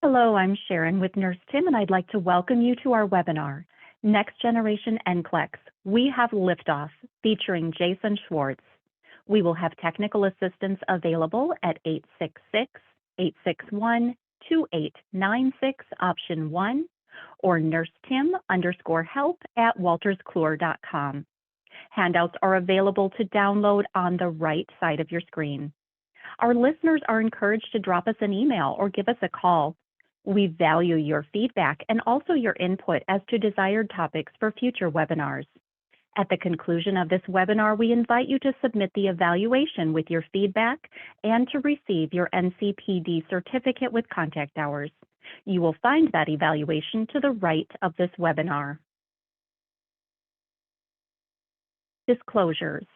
Hello, I'm Sharon with Nurse Tim, and I'd like to welcome you to our webinar, Next Generation NCLEX. We have Liftoff, featuring Jason Schwartz. We will have technical assistance available at 866-861-2896, option 1, or nursetim_help@walterskluwer.com. Handouts are available to download on the right side of your screen. Our listeners are encouraged to drop us an email or give us a call. We value your feedback and also your input as to desired topics for future webinars. At the conclusion of this webinar, we invite you to submit the evaluation with your feedback and to receive your NCPD certificate with contact hours. You will find that evaluation to the right of this webinar. Disclosures.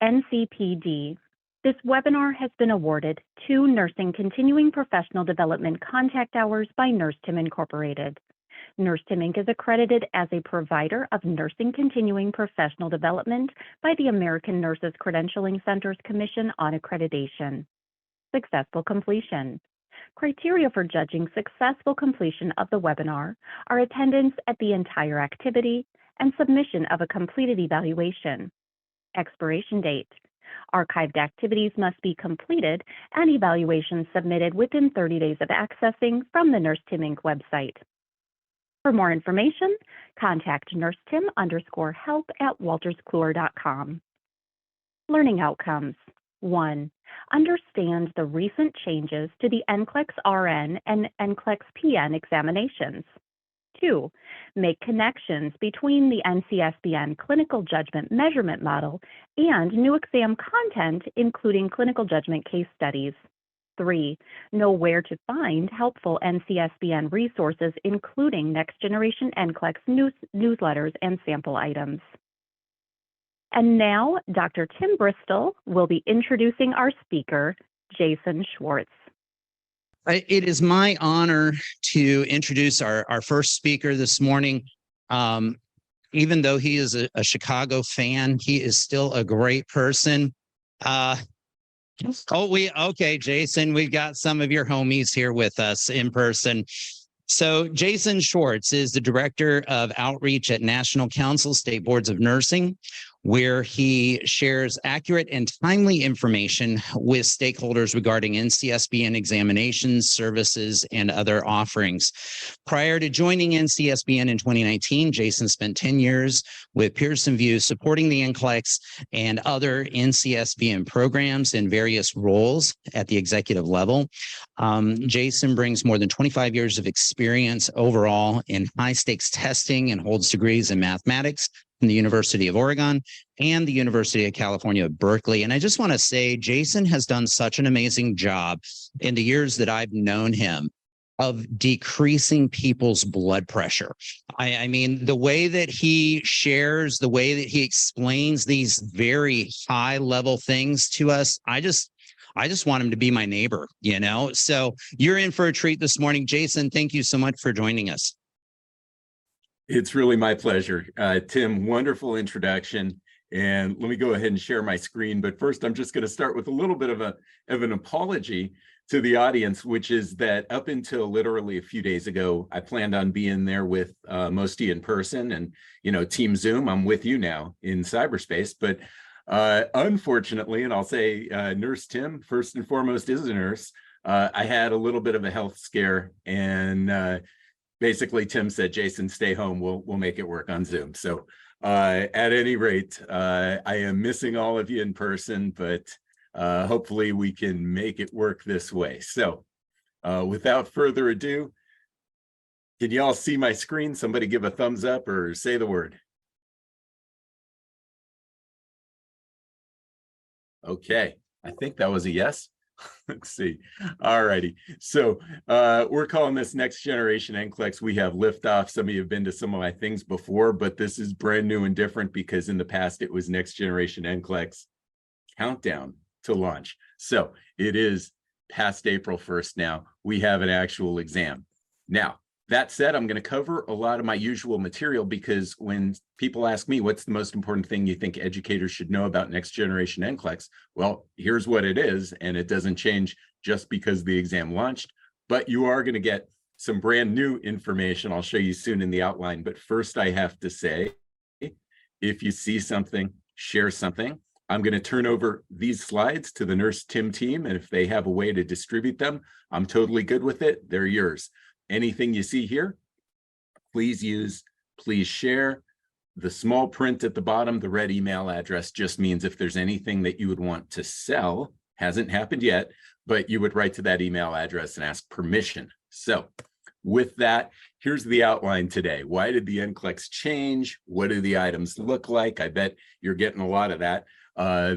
NCPD. This webinar has been awarded 2 Nursing Continuing Professional Development Contact Hours by Nurse Tim Incorporated. Nurse Tim Inc. is accredited as a provider of nursing continuing professional development by the American Nurses Credentialing Centers Commission on Accreditation. Successful completion. Criteria for judging successful completion of the webinar are attendance at the entire activity and submission of a completed evaluation. Expiration date. Archived activities must be completed and evaluations submitted within 30 days of accessing from the Nurse Tim Inc. website. For more information, contact nursetim_help@walterskluwer.com. Learning outcomes. 1. Understand the recent changes to the NCLEX RN and NCLEX PN examinations. 2. Make connections between the NCSBN Clinical Judgment Measurement Model and new exam content, including clinical judgment case studies. 3. Know where to find helpful NCSBN resources, including Next Generation NCLEX newsletters and sample items. And now, Dr. Tim Bristol will be introducing our speaker, Jason Schwartz. It is my honor to introduce our first speaker this morning. Even though he is a Chicago fan, he is still a great person. Okay, Jason, we've got some of your homies here with us in person. So Jason Schwartz is the Director of Outreach at National Council State Boards of Nursing, where he shares accurate and timely information with stakeholders regarding NCSBN examinations, services, and other offerings. Prior to joining NCSBN in 2019, Jason spent 10 years with Pearson VUE supporting the NCLEX and other NCSBN programs in various roles at the executive level. Jason brings more than 25 years of experience overall in high-stakes testing and holds degrees in mathematics from the University of Oregon and the University of California, Berkeley. And I just want to say, Jason has done such an amazing job in the years that I've known him of decreasing people's blood pressure. I mean, the way that he shares, the way that he explains these very high level things to us, I just want him to be my neighbor, you know? So you're in for a treat this morning. Jason, thank you so much for joining us. It's really my pleasure. Tim, wonderful introduction. And let me go ahead and share my screen. But first, I'm just going to start with a little bit of an apology to the audience, which is that up until literally a few days ago, I planned on being there with most of you in person and, you know, Team Zoom. I'm with you now in cyberspace. But unfortunately, and I'll say Nurse Tim, first and foremost, is a nurse. I had a little bit of a health scare, and basically, Tim said, Jason, stay home. We'll make it work on Zoom. So at any rate, I am missing all of you in person, but hopefully we can make it work this way. So without further ado, can you all see my screen? Somebody give a thumbs up or say the word. Okay, I think that was a yes. Let's see. All righty. So we're calling this Next Generation NCLEX. We have Liftoff. Some of you have been to some of my things before, but this is brand new and different because in the past it was Next Generation NCLEX Countdown to Launch. So it is past April 1st now. We have an actual exam. Now, that said, I'm going to cover a lot of my usual material because when people ask me what's the most important thing you think educators should know about Next Generation NCLEX, well, here's what it is, and it doesn't change just because the exam launched, but you are going to get some brand new information I'll show you soon in the outline. But first I have to say, if you see something, share something. I'm going to turn over these slides to the Nurse Tim team, and if they have a way to distribute them, I'm totally good with it. They're yours. Anything you see here, please use, please share. The small print at the bottom, the red email address, just means if there's anything that you would want to sell, hasn't happened yet, but you would write to that email address and ask permission. So with that, here's the outline today. Why did the NCLEX change? What do the items look like? I bet you're getting a lot of that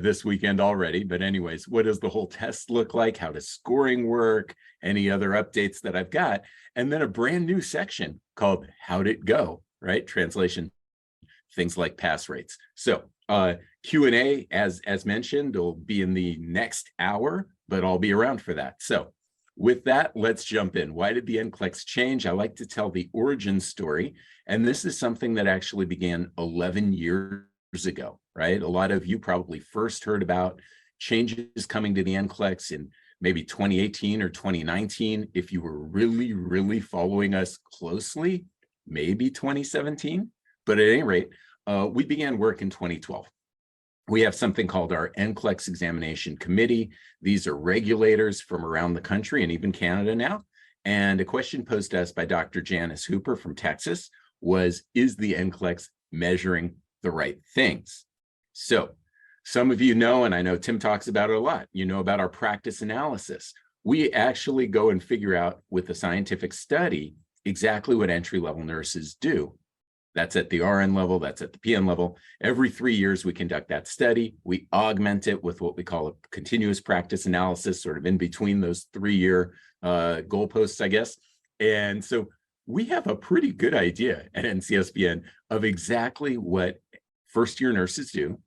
this weekend already. But anyways, what does the whole test look like? How does scoring work? Any other updates that I've got? And then a brand new section called How'd It Go, right? Translation, things like pass rates. So Q&A, as mentioned, will be in the next hour, but I'll be around for that. So with that, let's jump in. Why did the NCLEX change? I like to tell the origin story, and this is something that actually began 11 years ago, right? A lot of you probably first heard about changes coming to the NCLEX in maybe 2018 or 2019. If you were really, really following us closely, maybe 2017. But at any rate, we began work in 2012. We have something called our NCLEX Examination Committee. These are regulators from around the country and even Canada now. And a question posed to us by Dr. Janice Hooper from Texas was, is the NCLEX measuring the right things? So some of you know, and I know Tim talks about it a lot, you know about our practice analysis. We actually go and figure out with a scientific study exactly what entry-level nurses do. That's at the RN level, that's at the PN level. Every 3 years, we conduct that study. We augment it with what we call a continuous practice analysis, sort of in between those 3-year goalposts, I guess. And so we have a pretty good idea at NCSBN of exactly what first-year nurses do,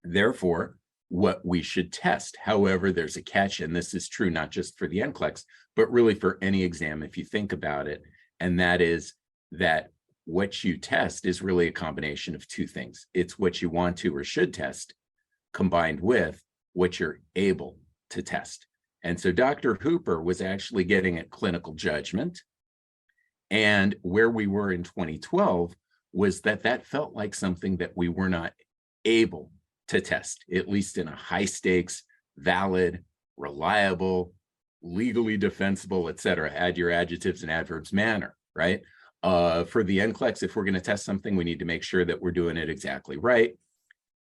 therefore, what we should test. However, there's a catch, and this is true not just for the NCLEX, but really for any exam if you think about it, and that is that what you test is really a combination of two things. It's what you want to or should test combined with what you're able to test. And so Dr. Hooper was actually getting at clinical judgment. And where we were in 2012 was that felt like something that we were not able to test, at least in a high stakes, valid, reliable, legally defensible, et cetera, add your adjectives and adverbs manner, right? For the NCLEX, if we're going to test something, we need to make sure that we're doing it exactly right.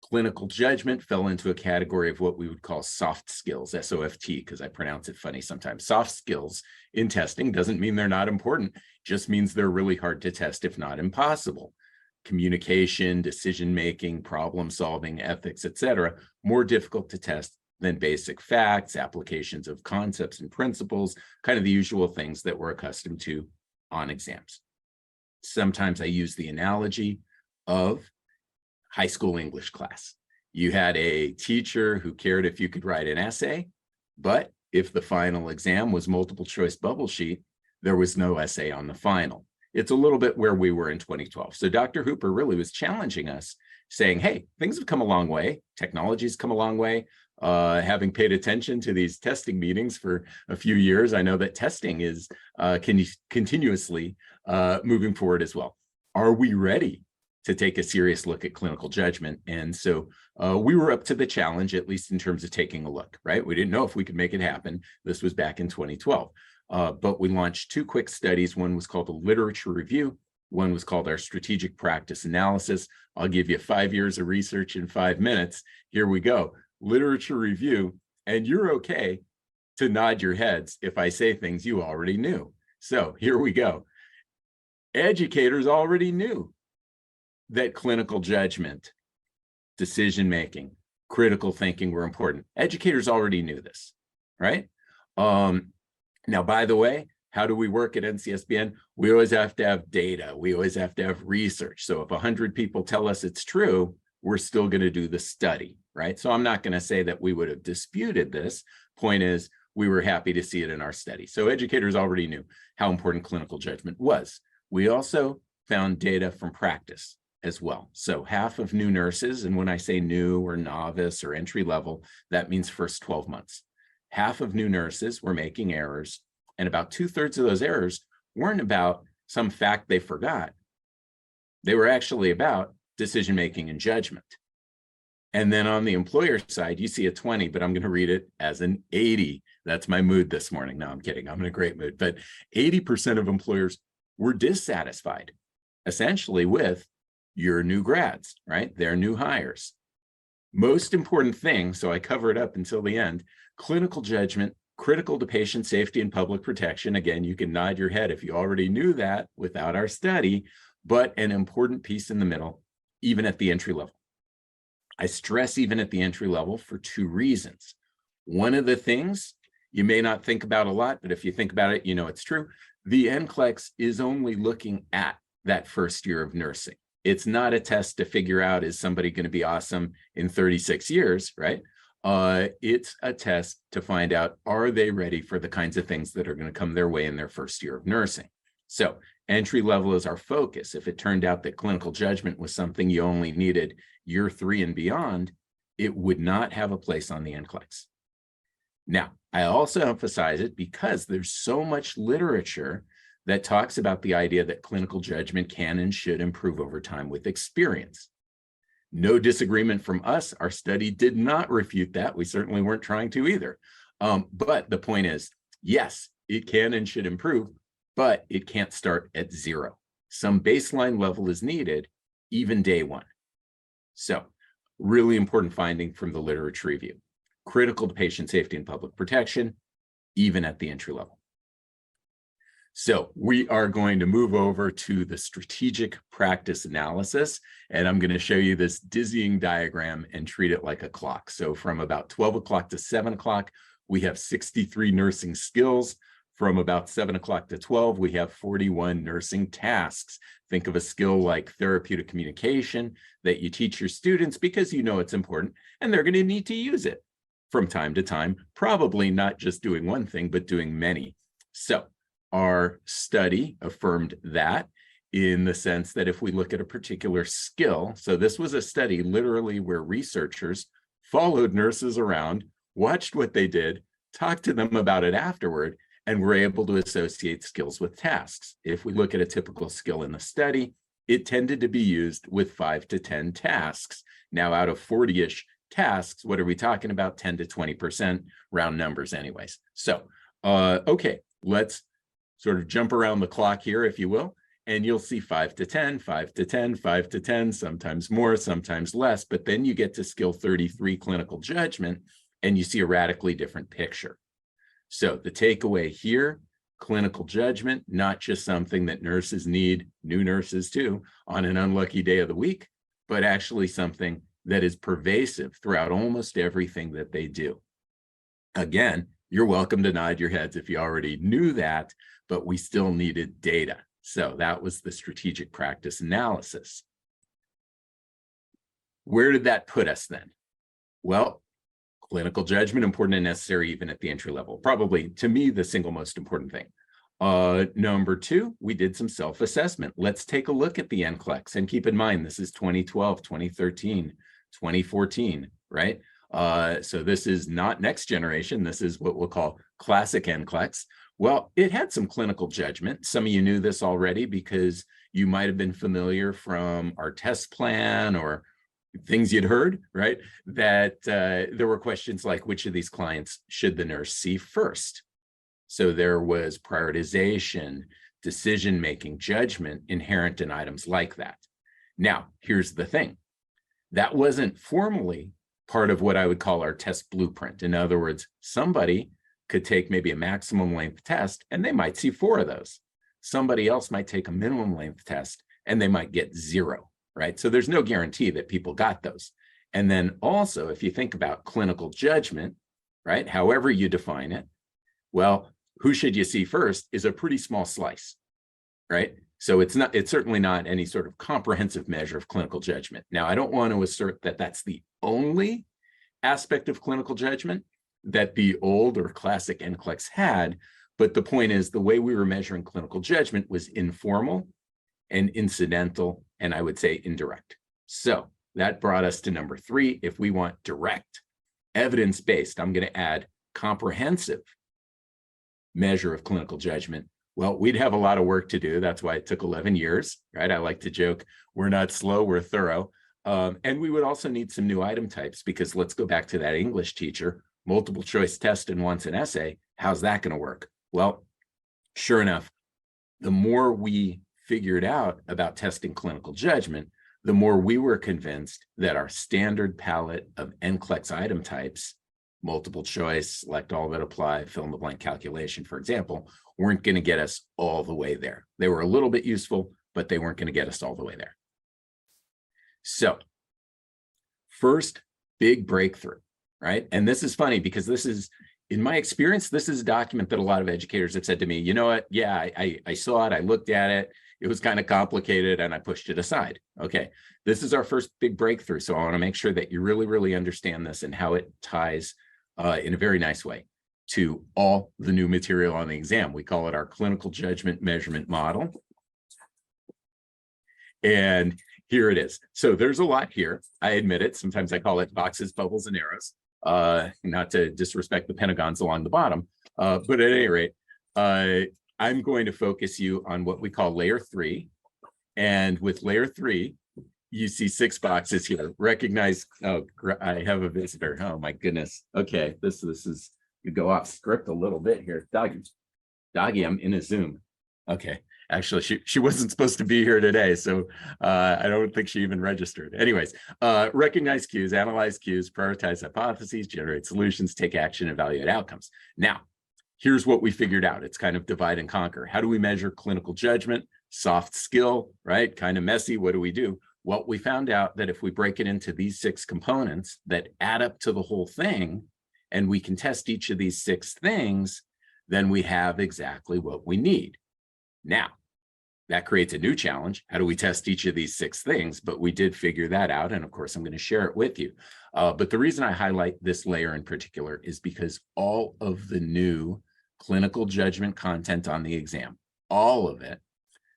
Clinical judgment fell into a category of what we would call soft skills, S-O-F-T, because I pronounce it funny sometimes. Soft skills in testing doesn't mean they're not important, just means they're really hard to test, if not impossible. Communication, decision-making, problem-solving, ethics, etc., more difficult to test than basic facts, applications of concepts and principles, kind of the usual things that we're accustomed to on exams. Sometimes I use the analogy of high school English class. You had a teacher who cared if you could write an essay, but if the final exam was multiple choice bubble sheet, there was no essay on the final. It's a little bit where we were in 2012. So Dr. Hooper really was challenging us, saying, hey, things have come a long way. Technology's come a long way. Having paid attention to these testing meetings for a few years, I know that testing is continuously moving forward as well. Are we ready to take a serious look at clinical judgment? And so we were up to the challenge, at least in terms of taking a look, right? We didn't know if we could make it happen. This was back in 2012. But we launched 2 quick studies. One was called a literature review. One was called our strategic practice analysis. I'll give you 5 years of research in 5 minutes. Here we go. Literature review. And you're okay to nod your heads if I say things you already knew. So here we go. Educators already knew that clinical judgment, decision-making, critical thinking were important. Educators already knew this, right? Now, by the way, how do we work at NCSBN? We always have to have data. We always have to have research. So if 100 people tell us it's true, we're still going to do the study, right? So I'm not going to say that we would have disputed this. Point is, we were happy to see it in our study. So educators already knew how important clinical judgment was. We also found data from practice as well. So half of new nurses, and when I say new or novice or entry level, that means first 12 months. Half of new nurses were making errors, and about 2/3 of those errors weren't about some fact they forgot. They were actually about decision-making and judgment. And then on the employer side, you see a 20, but I'm going to read it as an 80. That's my mood this morning. No, I'm kidding. I'm in a great mood. But 80% of employers were dissatisfied, essentially, with your new grads, right? Their new hires. Most important thing, so I cover it up until the end, clinical judgment, critical to patient safety and public protection. Again, you can nod your head if you already knew that without our study, but an important piece in the middle, even at the entry level. I stress even at the entry level for two reasons. One of the things you may not think about a lot, but if you think about it, you know it's true. The NCLEX is only looking at that first year of nursing. It's not a test to figure out, is somebody going to be awesome in 36 years, right? It's a test to find out, are they ready for the kinds of things that are going to come their way in their first year of nursing? So entry level is our focus. If it turned out that clinical judgment was something you only needed year 3 and beyond, it would not have a place on the NCLEX. Now, I also emphasize it because there's so much literature that talks about the idea that clinical judgment can and should improve over time with experience. No disagreement from us. Our study did not refute that. We certainly weren't trying to either. But the point is, yes, it can and should improve, but it can't start at 0. Some baseline level is needed, even day 1. So, really important finding from the literature review. Critical to patient safety and public protection, even at the entry level. So we are going to move over to the strategic practice analysis, and I'm going to show you this dizzying diagram and treat it like a clock. So from about 12 o'clock to 7 o'clock, we have 63 nursing skills. From about 7 o'clock to 12, we have 41 nursing tasks. Think of a skill like therapeutic communication that you teach your students because you know it's important, and they're going to need to use it from time to time, probably not just doing one thing, but doing many. So our study affirmed that in the sense that if we look at a particular skill, so this was a study literally where researchers followed nurses around, watched what they did, talked to them about it afterward, and were able to associate skills with tasks. If we look at a typical skill in the study, it tended to be used with 5 to 10 tasks. Now, out of 40-ish tasks, what are we talking about? 10 to 20%, round numbers anyways. So, okay, let's sort of jump around the clock here, if you will, and you'll see 5 to 10, 5 to 10, 5 to 10, sometimes more, sometimes less, but then you get to skill 33, clinical judgment, and you see a radically different picture. So the takeaway here, clinical judgment, not just something that nurses need, new nurses too, on an unlucky day of the week, but actually something that is pervasive throughout almost everything that they do. Again, you're welcome to nod your heads if you already knew that, but we still needed data. So that was the strategic practice analysis. Where did that put us then? Well, clinical judgment, important and necessary even at the entry level. Probably, to me, the single most important thing. Number 2, we did some self-assessment. Let's take a look at the NCLEX. And keep in mind, this is 2012, 2013, 2014, right? So this is not next generation. This is what we'll call classic NCLEX. Well, it had some clinical judgment. Some of you knew this already because you might have been familiar from our test plan or things you'd heard, right? That there were questions like, which of these clients should the nurse see first? So there was prioritization, decision-making, judgment inherent in items like that. Now, here's the thing. That wasn't formally part of what I would call our test blueprint. In other words, somebody could take maybe a maximum length test and they might see 4 of those. Somebody else might take a minimum length test and they might get 0, right? So there's no guarantee that people got those. And then also, if you think about clinical judgment, right, however you define it, well, who should you see first is a pretty small slice, right? So it's certainly not any sort of comprehensive measure of clinical judgment. Now, I don't want to assert that that's the only aspect of clinical judgment that the old or classic NCLEX had, but the point is the way we were measuring clinical judgment was informal and incidental, and I would say indirect. So that brought us to number 3. If we want direct, evidence-based, I'm going to add comprehensive measure of clinical judgment. Well, we'd have a lot of work to do. That's why it took 11 years, right? I like to joke, we're not slow, we're thorough. And we would also need some new item types, because let's go back to that English teacher, multiple choice test and once an essay. How's that going to work? Well, sure enough, the more we figured out about testing clinical judgment, the more we were convinced that our standard palette of NCLEX item types, multiple choice, select all that apply, fill in the blank calculation, for example, weren't going to get us all the way there. They were a little bit useful, but they weren't going to get us all the way there. So, first big breakthrough, right? And this is funny because this is, in my experience, this is a document that a lot of educators have said to me, you know what? Yeah, I saw it, I looked at it. It was kind of complicated and I pushed it aside. Okay, this is our first big breakthrough. So I want to make sure that you really, really understand this and how it ties in a very nice way to all the new material on the exam. We call it our clinical judgment measurement model. And here it is. So there's a lot here. I admit it. Sometimes I call it boxes, bubbles, and arrows, not to disrespect the pentagons along the bottom. But at any rate, I'm going to focus you on what we call layer 3. And with layer 3, you see 6 boxes here. Recognize, oh, I have a visitor. Oh my goodness. Okay, this is, you go off script a little bit here. Doggy, I'm in a Zoom. Okay, actually, she wasn't supposed to be here today, so I don't think she even registered. Anyways, recognize cues, analyze cues, prioritize hypotheses, generate solutions, take action, evaluate outcomes. Now, here's what we figured out. It's kind of divide and conquer. How do we measure clinical judgment? Soft skill, right? Kind of messy. What do we do? Well, we found out that if we break it into these 6 components that add up to the whole thing, and we can test each of these 6 things, then we have exactly what we need. Now, that creates a new challenge. How do we test each of these 6 things? But we did figure that out. And of course, I'm going to share it with you. But the reason I highlight this layer in particular is because all of the new clinical judgment content on the exam, all of it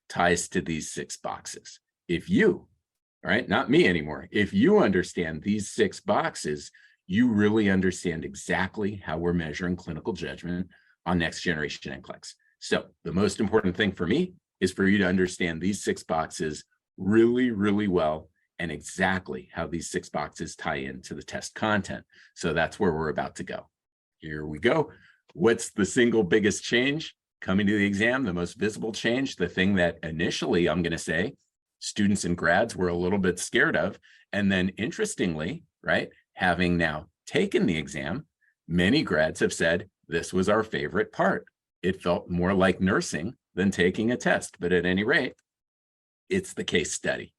ties to these 6 boxes. If you, right, not me anymore, if you understand these 6 boxes, you really understand exactly how we're measuring clinical judgment on next generation NCLEX. So the most important thing for me is for you to understand these 6 boxes really, really well, and exactly how these 6 boxes tie into the test content. So that's where we're about to go. Here we go. What's the single biggest change coming to the exam? The most visible change, the thing that initially I'm going to say students and grads were a little bit scared of. And then interestingly, right, having now taken the exam, many grads have said this was our favorite part. It felt more like nursing than taking a test. But at any rate, it's the case study.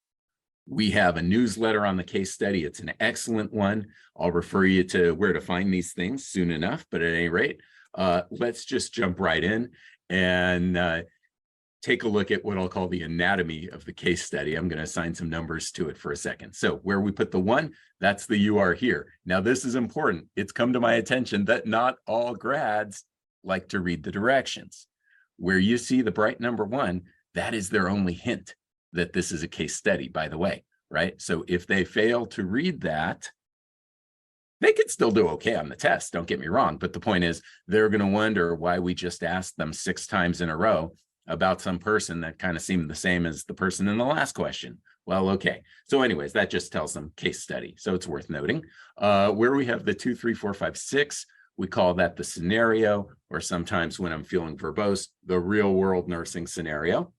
We have a newsletter on the case study. It's an excellent one. I'll refer you to where to find these things soon enough. But at any rate, let's just jump right in and take a look at what I'll call the anatomy of the case study. I'm going to assign some numbers to it for a second. So where we put the 1, that's the "you are here." Now, this is important. It's come to my attention that not all grads like to read the directions. Where you see the bright number 1, that is their only hint that this is a case study, by the way, right? So if they fail to read that, they could still do okay on the test, don't get me wrong. But the point is, they're going to wonder why we just asked them 6 times in a row about some person that kind of seemed the same as the person in the last question. Well, okay. So anyways, that just tells them case study. So it's worth noting. Where we have the 2, 3, 4, 5, 6, we call that the scenario, or sometimes when I'm feeling verbose, the real world nursing scenario.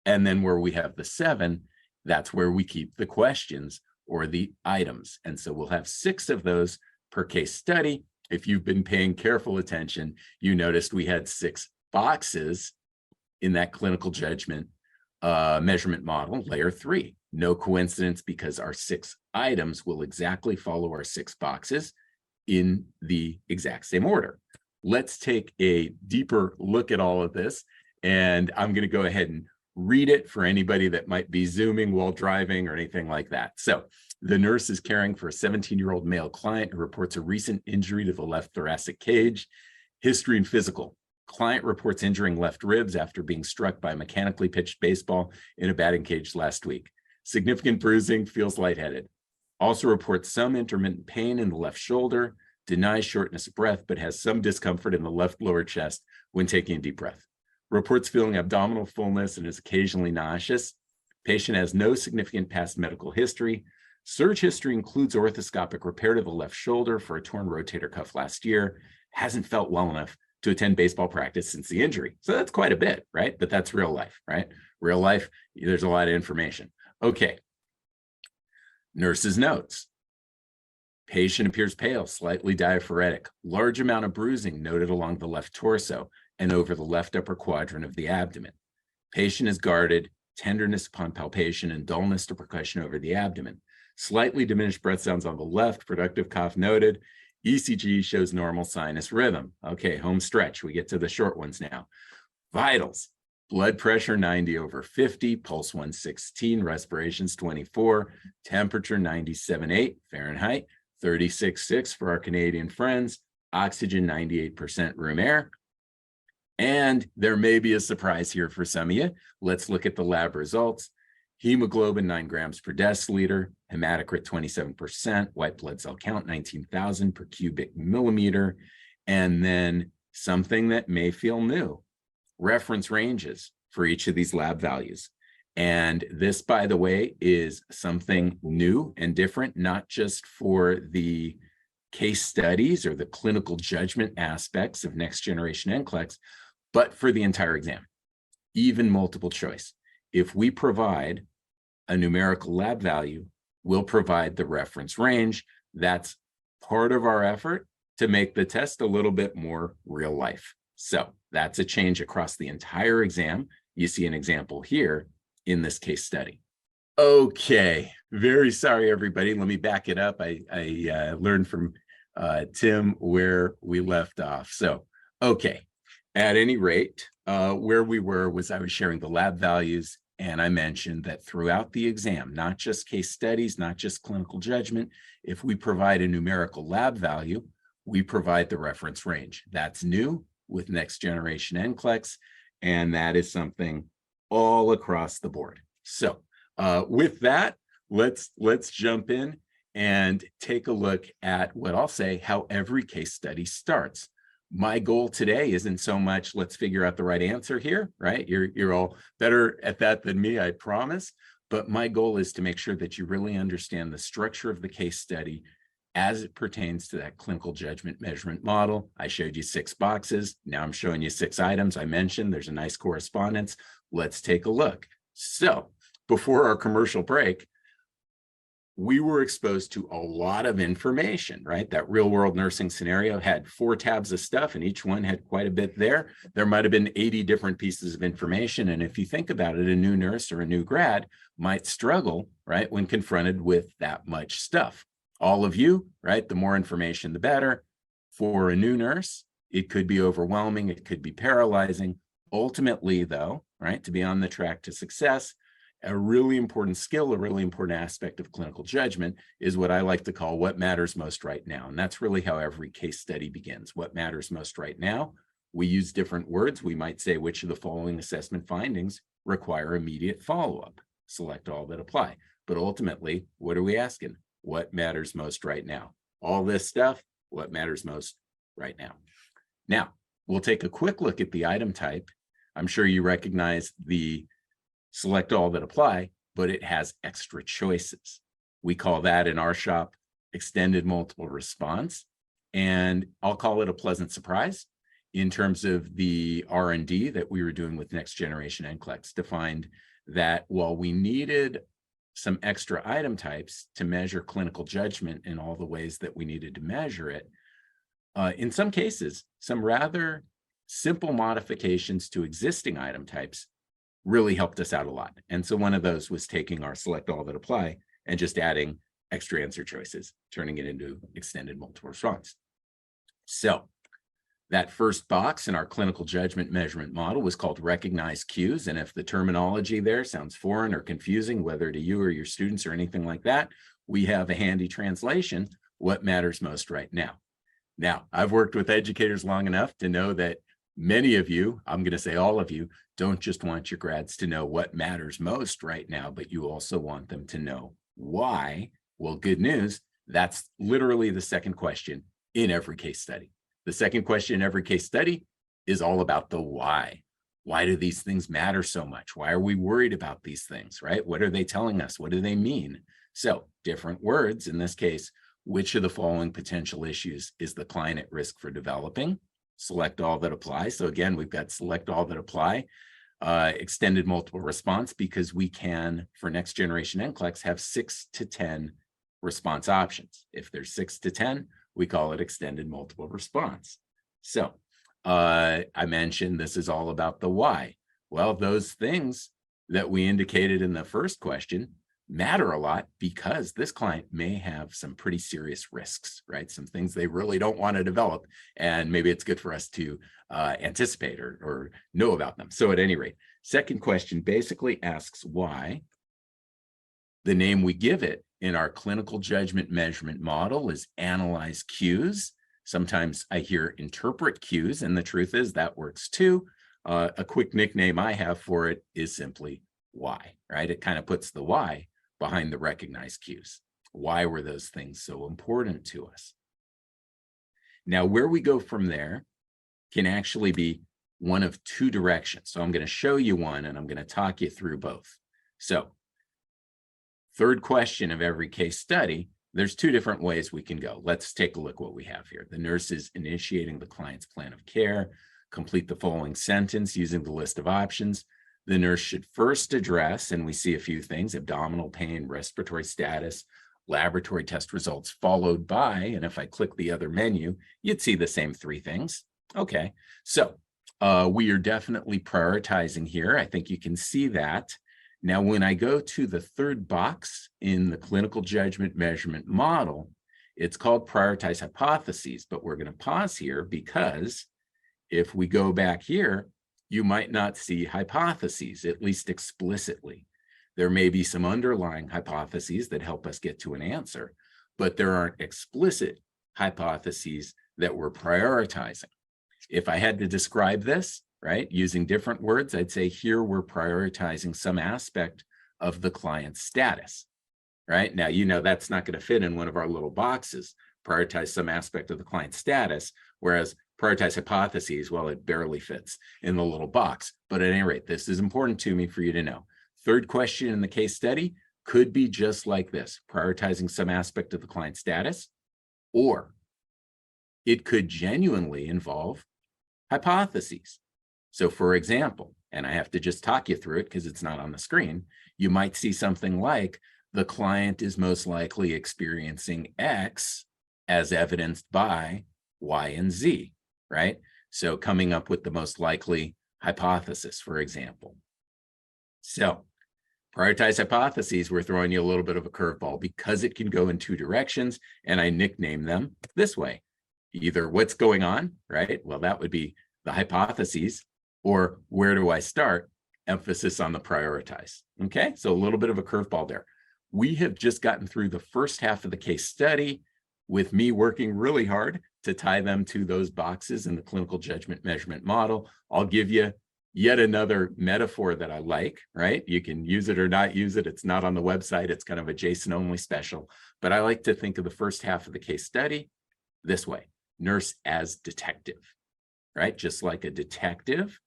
And then where we have the 7, that's where we keep the questions or the items. And so we'll have 6 of those per case study. If you've been paying careful attention, you noticed we had 6 boxes in that clinical judgment measurement model, layer 3. No coincidence, because our 6 items will exactly follow our 6 boxes in the exact same order. Let's take a deeper look at all of this, and I'm going to go ahead and read it for anybody that might be Zooming while driving or anything like that. So the nurse is caring for a 17-year-old male client who reports a recent injury to the left thoracic cage. History and physical. Client reports injuring left ribs after being struck by a mechanically pitched baseball in a batting cage last week. Significant bruising, feels lightheaded. Also reports some intermittent pain in the left shoulder, denies shortness of breath, but has some discomfort in the left lower chest when taking a deep breath. reports feeling abdominal fullness and is occasionally nauseous. Patient has no significant past medical history. Surge history includes orthoscopic repair to the left shoulder for a torn rotator cuff last year. Hasn't felt well enough to attend baseball practice since the injury. So that's quite a bit, right? But that's real life, right? Real life, there's a lot of information. Okay. Nurse's notes. Patient appears pale, slightly diaphoretic, large amount of bruising noted along the left torso and over the left upper quadrant of the abdomen. Patient is guarded, tenderness upon palpation and dullness to percussion over the abdomen. Slightly diminished breath sounds on the left, productive cough noted. ECG shows normal sinus rhythm. Okay, home stretch. We get to the short ones now. Vitals. Blood pressure 90/50, pulse 116, respirations 24, temperature 97.8 Fahrenheit, 36.6 for our Canadian friends, oxygen 98% room air. And there may be a surprise here for some of you. Let's look at the lab results. Hemoglobin 9 grams per deciliter, hematocrit 27%, white blood cell count 19,000 per cubic millimeter, and then something that may feel new, reference ranges for each of these lab values. And this, by the way, is something new and different, not just for the case studies or the clinical judgment aspects of next generation NCLEX, but for the entire exam, even multiple choice. If we provide a numerical lab value, we'll provide the reference range. That's part of our effort to make the test a little bit more real life. So that's a change across the entire exam. You see an example here in this case study. Okay, very sorry, everybody. Let me back it up. I learned from Tim where we left off. So, okay, at any rate, where we were was I was sharing the lab values, and I mentioned that throughout the exam, not just case studies, not just clinical judgment, if we provide a numerical lab value, we provide the reference range. That's new with next generation NCLEX, and that is something all across the board. So with that, let's jump in and take a look at what I'll say how every case study starts. My goal today isn't so much let's figure out the right answer here, right? You're all better at that than me, I promise. But my goal is to make sure that you really understand the structure of the case study as it pertains to that clinical judgment measurement model. I showed you 6 boxes. Now I'm showing you 6 items. I mentioned there's a nice correspondence. Let's take a look. So before our commercial break, we were exposed to a lot of information, right? That real world nursing scenario had 4 tabs of stuff, and each one had quite a bit there. There might have been 80 different pieces of information. And if you think about it, a new nurse or a new grad might struggle, right, when confronted with that much stuff. All of you, right, the more information, the better. For a new nurse, it could be overwhelming. It could be paralyzing. Ultimately, though, right, to be on the track to success, a really important skill, a really important aspect of clinical judgment is what I like to call what matters most right now. And that's really how every case study begins. What matters most right now? We use different words. We might say which of the following assessment findings require immediate follow-up. Select all that apply. But ultimately, what are we asking? What matters most right now? All this stuff, what matters most right now? Now, we'll take a quick look at the item type. I'm sure you recognize the select all that apply, but it has extra choices. We call that in our shop extended multiple response, and I'll call it a pleasant surprise in terms of the R&D that we were doing with next generation NCLEX to find that while we needed some extra item types to measure clinical judgment in all the ways that we needed to measure it, in some cases, some rather simple modifications to existing item types really helped us out a lot. And so one of those was taking our select all that apply and just adding extra answer choices, turning it into extended multiple response. So that first box in our clinical judgment measurement model was called recognize cues. And if the terminology there sounds foreign or confusing, whether to you or your students or anything like that, we have a handy translation, what matters most right now. Now, I've worked with educators long enough to know that many of you, I'm going to say all of you, don't just want your grads to know what matters most right now, but you also want them to know why. Well, good news, that's literally the second question in every case study. The second question in every case study is all about the why. Why do these things matter so much? Why are we worried about these things, right? What are they telling us? What do they mean? So different words, in this case, which of the following potential issues is the client at risk for developing? Select all that apply. So again, we've got select all that apply, extended multiple response, because we can, for next generation NCLEX, have 6 to 10 response options. If there's 6 to 10, we call it extended multiple response. So I mentioned this is all about the why. Well, those things that we indicated in the first question matter a lot because this client may have some pretty serious risks, right? Some things they really don't want to develop, and maybe it's good for us to anticipate or know about them. So at any rate, second question basically asks why. The name we give it in our clinical judgment measurement model is analyze cues. Sometimes I hear interpret cues, and the truth is that works too. A quick nickname I have for it is simply why, right? It kind of puts the why behind the recognized cues. Why were those things so important to us? Now, where we go from there can actually be one of two directions. So I'm going to show you one, and I'm going to talk you through both. So third question of every case study, there's two different ways we can go. Let's take a look what we have here. The nurse is initiating the client's plan of care. Complete the following sentence using the list of options. The nurse should first address, and we see a few things, abdominal pain, respiratory status, laboratory test results, followed by, and if I click the other menu, you'd see the same three things. Okay, so we are definitely prioritizing here. I think you can see that. Now, when I go to the third box in the clinical judgment measurement model, it's called prioritize hypotheses, but we're going to pause here because if we go back here, you might not see hypotheses, at least explicitly. There may be some underlying hypotheses that help us get to an answer, but there aren't explicit hypotheses that we're prioritizing. If I had to describe this, right, using different words, I'd say here we're prioritizing some aspect of the client's status, right? Now, you know, that's not going to fit in one of our little boxes, prioritize some aspect of the client's status, whereas prioritize hypotheses, well, it barely fits in the little box. But at any rate, this is important to me for you to know. Third question in the case study could be just like this, prioritizing some aspect of the client's status, or it could genuinely involve hypotheses. So for example, and I have to just talk you through it because it's not on the screen, you might see something like the client is most likely experiencing X as evidenced by Y and Z, right? So coming up with the most likely hypothesis, for example. So prioritize hypotheses, we're throwing you a little bit of a curveball because it can go in two directions, and I nickname them this way. Either what's going on, right? Well, that would be the hypotheses, or where do I start? Emphasis on the prioritize. Okay, so a little bit of a curveball there. We have just gotten through the first half of the case study with me working really hard to tie them to those boxes in the clinical judgment measurement model. I'll give you yet another metaphor that I like, right? You can use it or not use it. It's not on the website. It's kind of a JSON only special, but I like to think of the first half of the case study this way: nurse as detective, right? Just like a detective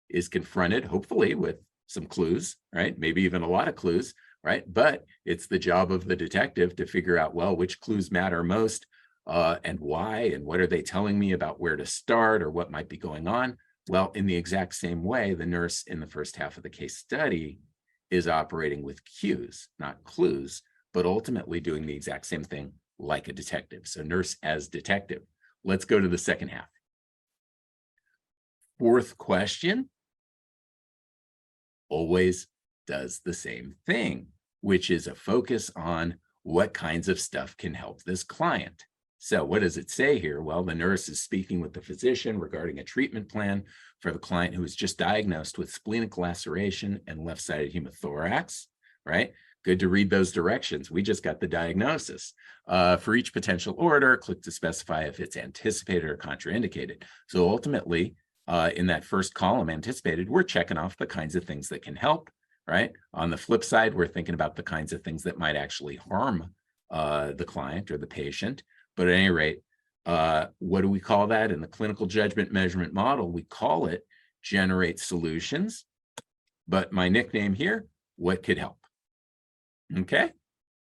is confronted, hopefully, with some clues, right? Maybe even a lot of clues, right? But it's the job of the detective to figure out, well, which clues matter most and why, and what are they telling me about where to start or what might be going on? Well, in the exact same way, the nurse in the first half of the case study is operating with cues, not clues, but ultimately doing the exact same thing like a detective. So nurse as detective. Let's go to the second half. Fourth question always does the same thing, which is a focus on what kinds of stuff can help this client. So what does it say here? Well, the nurse is speaking with the physician regarding a treatment plan for the client who was just diagnosed with splenic laceration and left-sided hemothorax, right? Good to read those directions. We just got the diagnosis. For each potential order, click to specify if it's anticipated or contraindicated. So ultimately, in that first column, anticipated, we're checking off the kinds of things that can help, right? On the flip side, we're thinking about the kinds of things that might actually harm the client or the patient. But at any rate, what do we call that in the clinical judgment measurement model? We call it generate solutions, but my nickname here, what could help? Okay.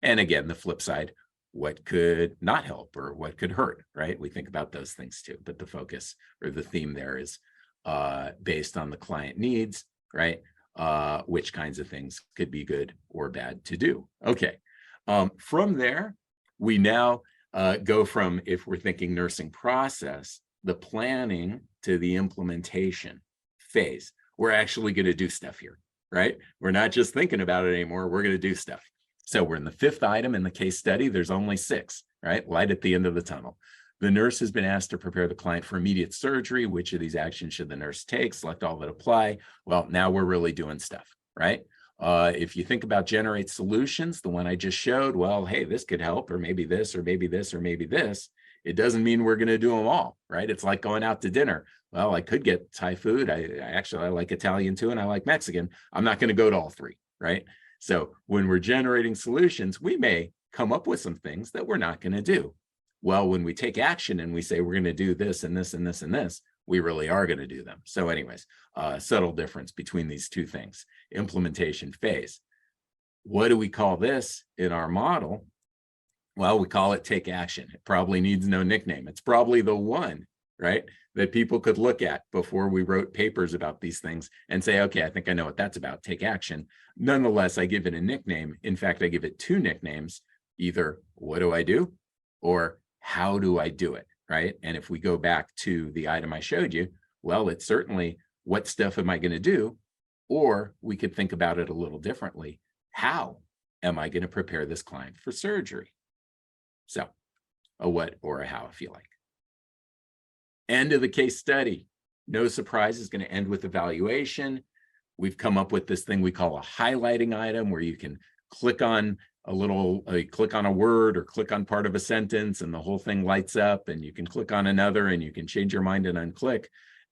And again, the flip side, what could not help or what could hurt, right? We think about those things too, but the focus or the theme there is based on the client needs, right? Which kinds of things could be good or bad to do. Okay. From there, we now go from, if we're thinking nursing process, the planning to the implementation phase. We're actually going to do stuff here, right? We're not just thinking about it anymore. We're going to do stuff. So we're in the fifth item in the case study. There's only 6, right? Light at the end of the tunnel. The nurse has been asked to prepare the client for immediate surgery. Which of these actions should the nurse take? Select all that apply. Well, now we're really doing stuff, right? If you think about generate solutions, the one I just showed, well, hey, this could help, or maybe this, or maybe this, or maybe this. It doesn't mean we're going to do them all, right? It's like going out to dinner. Well, I could get Thai food. I like Italian too, and I like Mexican. I'm not going to go to all 3, right? So when we're generating solutions, we may come up with some things that we're not going to do. Well, when we take action and we say we're going to do this and this and this and this, we really are going to do them. So anyways, subtle difference between these two things. Implementation phase. What do we call this in our model? Well, we call it take action. It probably needs no nickname. It's probably the one, right, that people could look at before we wrote papers about these things and say, okay, I think I know what that's about, take action. Nonetheless, I give it a nickname. In fact, I give it 2 nicknames, either what do I do or how do I do it, right? And if we go back to the item I showed you, well, it's certainly what stuff am I going to do? Or we could think about it a little differently. How am I going to prepare this client for surgery? So a what or a how, if you like. End of the case study. No surprise, is going to end with evaluation. We've come up with this thing we call a highlighting item, where you can click on click on a word or click on part of a sentence and the whole thing lights up, and you can click on another and you can change your mind and unclick.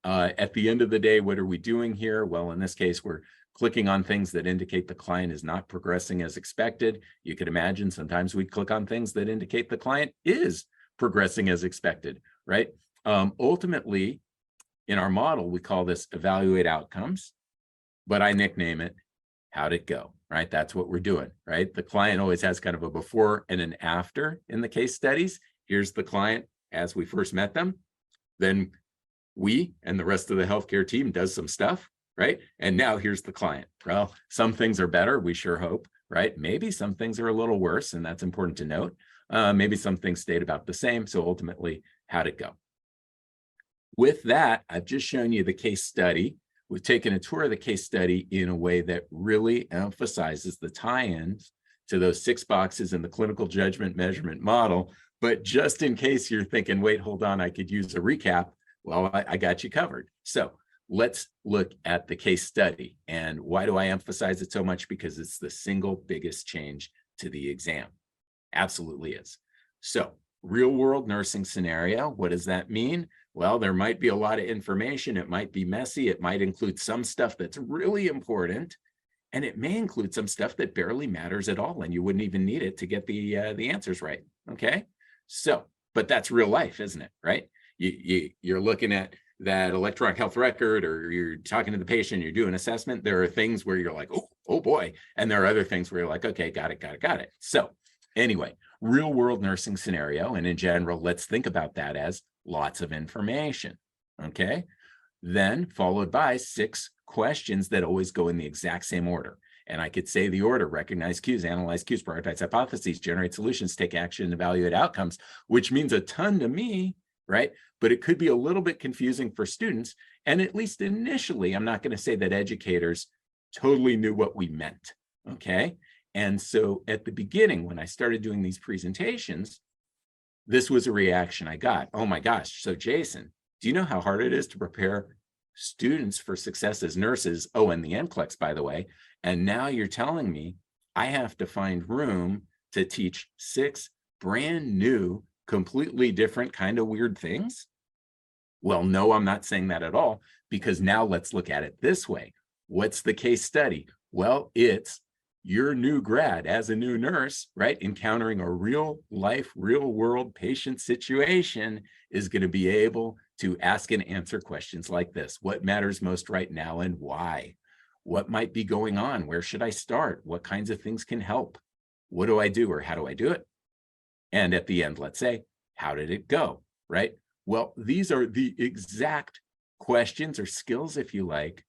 At the end of the day, what are we doing here? Well, in this case, we're clicking on things that indicate the client is not progressing as expected. You could imagine sometimes we'd click on things that indicate the client is progressing as expected, right? Ultimately, in our model, we call this evaluate outcomes, but I nickname it how'd it go, right? That's what we're doing, right? The client always has kind of a before and an after in the case studies. Here's the client as we first met them. Then we and the rest of the healthcare team does some stuff, right? And now here's the client. Well, some things are better, we sure hope, right? Maybe some things are a little worse, and that's important to note. Maybe some things stayed about the same. So ultimately, how'd it go? With that, I've just shown you the case study. We've taken a tour of the case study in a way that really emphasizes the tie-ins to those 6 boxes in the clinical judgment measurement model. But just in case you're thinking, wait, hold on, I could use a recap. Well, I got you covered. So let's look at the case study. And why do I emphasize it so much? Because it's the single biggest change to the exam. Absolutely is. So real world nursing scenario, what does that mean? Well, there might be a lot of information. It might be messy. It might include some stuff that's really important. And it may include some stuff that barely matters at all. And you wouldn't even need it to get the answers right. Okay. So, but that's real life, isn't it? Right? You're looking at that electronic health record, or you're talking to the patient, you're doing assessment. There are things where you're like, oh boy. And there are other things where you're like, okay, got it. So anyway, real world nursing scenario. And in general, let's think about that as lots of information. Okay. Then followed by 6 questions that always go in the exact same order. And I could say the order: recognize cues, analyze cues, prioritize hypotheses, generate solutions, take action, evaluate outcomes, which means a ton to me, right? But it could be a little bit confusing for students. And at least initially, I'm not going to say that educators totally knew what we meant. Okay. And so at the beginning, when I started doing these presentations, this was a reaction I got. Oh my gosh. So Jason, do you know how hard it is to prepare students for success as nurses? Oh, and the NCLEX, by the way. And now you're telling me I have to find room to teach 6 brand new, completely different kind of weird things? Well, no, I'm not saying that at all, because now let's look at it this way. What's the case study? Well, it's your new grad as a new nurse, right? Encountering a real life, real world patient situation is going to be able to ask and answer questions like this. What matters most right now and why? What might be going on? Where should I start? What kinds of things can help? What do I do, or how do I do it? And at the end, let's say, how did it go, right? Well, these are the exact questions or skills, if you like,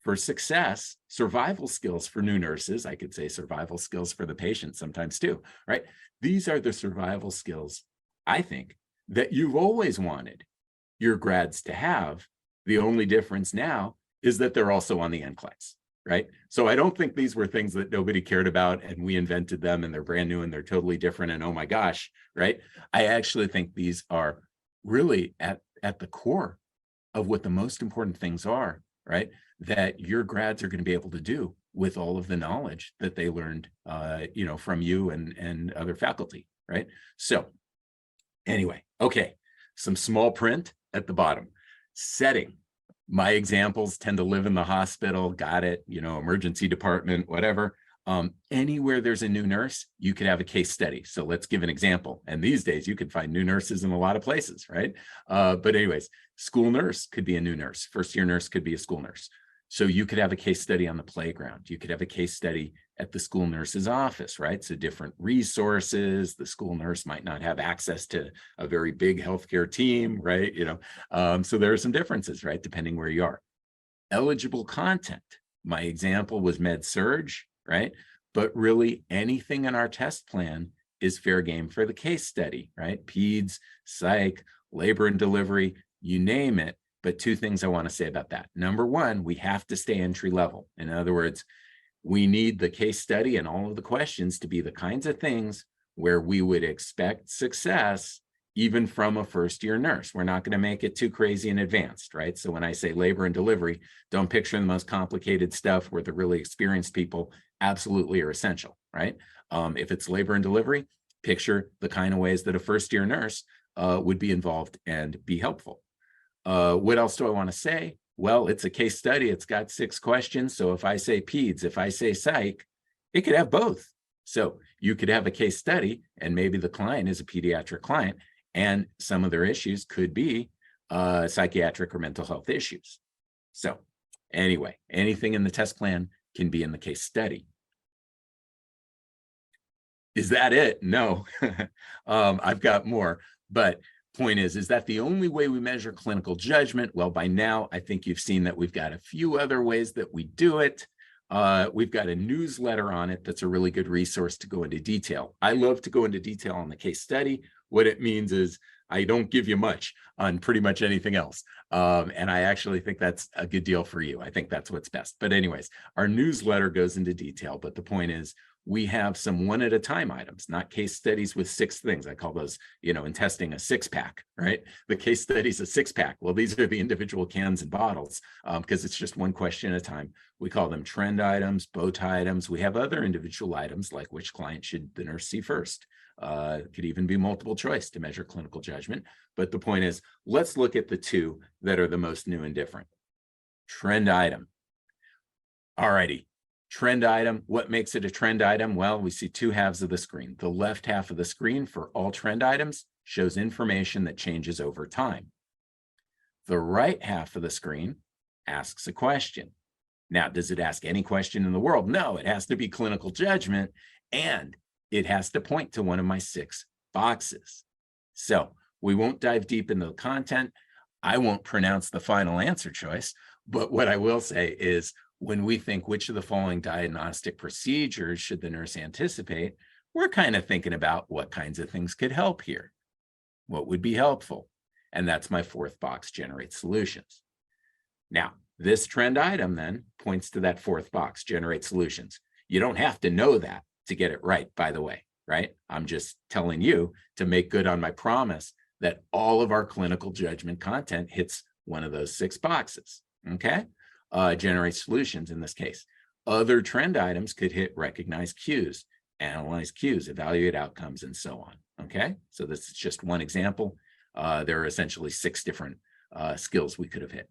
for success, survival skills for new nurses. I could say survival skills for the patient sometimes too, right? These are the survival skills, I think, that you've always wanted your grads to have. The only difference now is that they're also on the NCLEX, right? So I don't think these were things that nobody cared about and we invented them and they're brand new and they're totally different and oh my gosh, right? I actually think these are really at the core of what the most important things are, right? That your grads are going to be able to do with all of the knowledge that they learned, from you and other faculty, right? So anyway, okay, some small print at the bottom. Setting. My examples tend to live in the hospital, got it, emergency department, whatever. Anywhere there's a new nurse, you could have a case study. So let's give an example. And these days you can find new nurses in a lot of places, right? But anyways, school nurse could be a new nurse. First year nurse could be a school nurse. So you could have a case study on the playground. You could have a case study at the school nurse's office, right? So different resources. The school nurse might not have access to a very big healthcare team, right? So there are some differences, right? Depending where you are. Eligible content. My example was med-surg, right? But really anything in our test plan is fair game for the case study, right? Peds, psych, labor and delivery, you name it. But two things I want to say about that. Number one, we have to stay entry level. In other words, we need the case study and all of the questions to be the kinds of things where we would expect success even from a first year nurse. We're not going to make it too crazy and advanced, right? So when I say labor and delivery, don't picture the most complicated stuff where the really experienced people absolutely are essential, right? If it's labor and delivery, picture the kind of ways that a first year nurse would be involved and be helpful. What else do I want to say? Well, it's a case study. It's got 6 questions. So if I say peds, if I say psych, it could have both. So you could have a case study and maybe the client is a pediatric client and some of their issues could be psychiatric or mental health issues. So anyway, anything in the test plan can be in the case study. Is that it? No, I've got more, but point is that the only way we measure clinical judgment? Well, by now, I think you've seen that we've got a few other ways that we do it. We've got a newsletter on it that's a really good resource to go into detail. I love to go into detail on the case study. What it means is I don't give you much on pretty much anything else. And I actually think that's a good deal for you. I think that's what's best. But anyways, our newsletter goes into detail. But the point is, we have some one at a time items, not case studies with 6 things. I call those, in testing a 6-pack, right? The case study's a 6-pack. Well, these are the individual cans and bottles because it's just one question at a time. We call them trend items, bow tie items. We have other individual items like which client should the nurse see first. Could even be multiple choice to measure clinical judgment. But the point is, let's look at the 2 that are the most new and different. Trend item. All righty. Trend item, what makes it a trend item? Well, we see 2 halves of the screen. The left half of the screen for all trend items shows information that changes over time. The right half of the screen asks a question. Now, does it ask any question in the world? No, it has to be clinical judgment, and it has to point to one of my 6 boxes. So we won't dive deep into the content. I won't pronounce the final answer choice, but what I will say is, when we think which of the following diagnostic procedures should the nurse anticipate, we're kind of thinking about what kinds of things could help here. What would be helpful? And that's my 4th box, generate solutions. Now, this trend item then points to that 4th box, generate solutions. You don't have to know that to get it right, by the way, right? I'm just telling you to make good on my promise that all of our clinical judgment content hits one of those 6 boxes, okay? Generate solutions in this case. Other trend items could hit recognize cues, analyze cues, evaluate outcomes, and so on. Okay, so this is just one example. There are essentially 6 different skills we could have hit.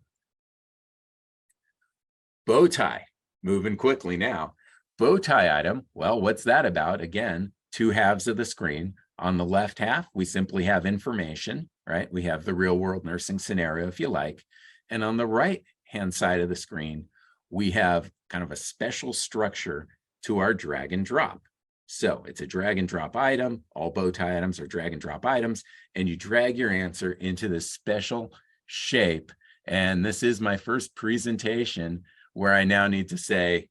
Bow tie, moving quickly now. Bow tie item, well, what's that about? Again, 2 halves of the screen. On the left half, we simply have information right? We have the real world nursing scenario, if you like. And on the right-hand side of the screen, we have kind of a special structure to our drag and drop. So it's a drag and drop item. All bow tie items are drag and drop items. And you drag your answer into this special shape. And this is my first presentation where I now need to say,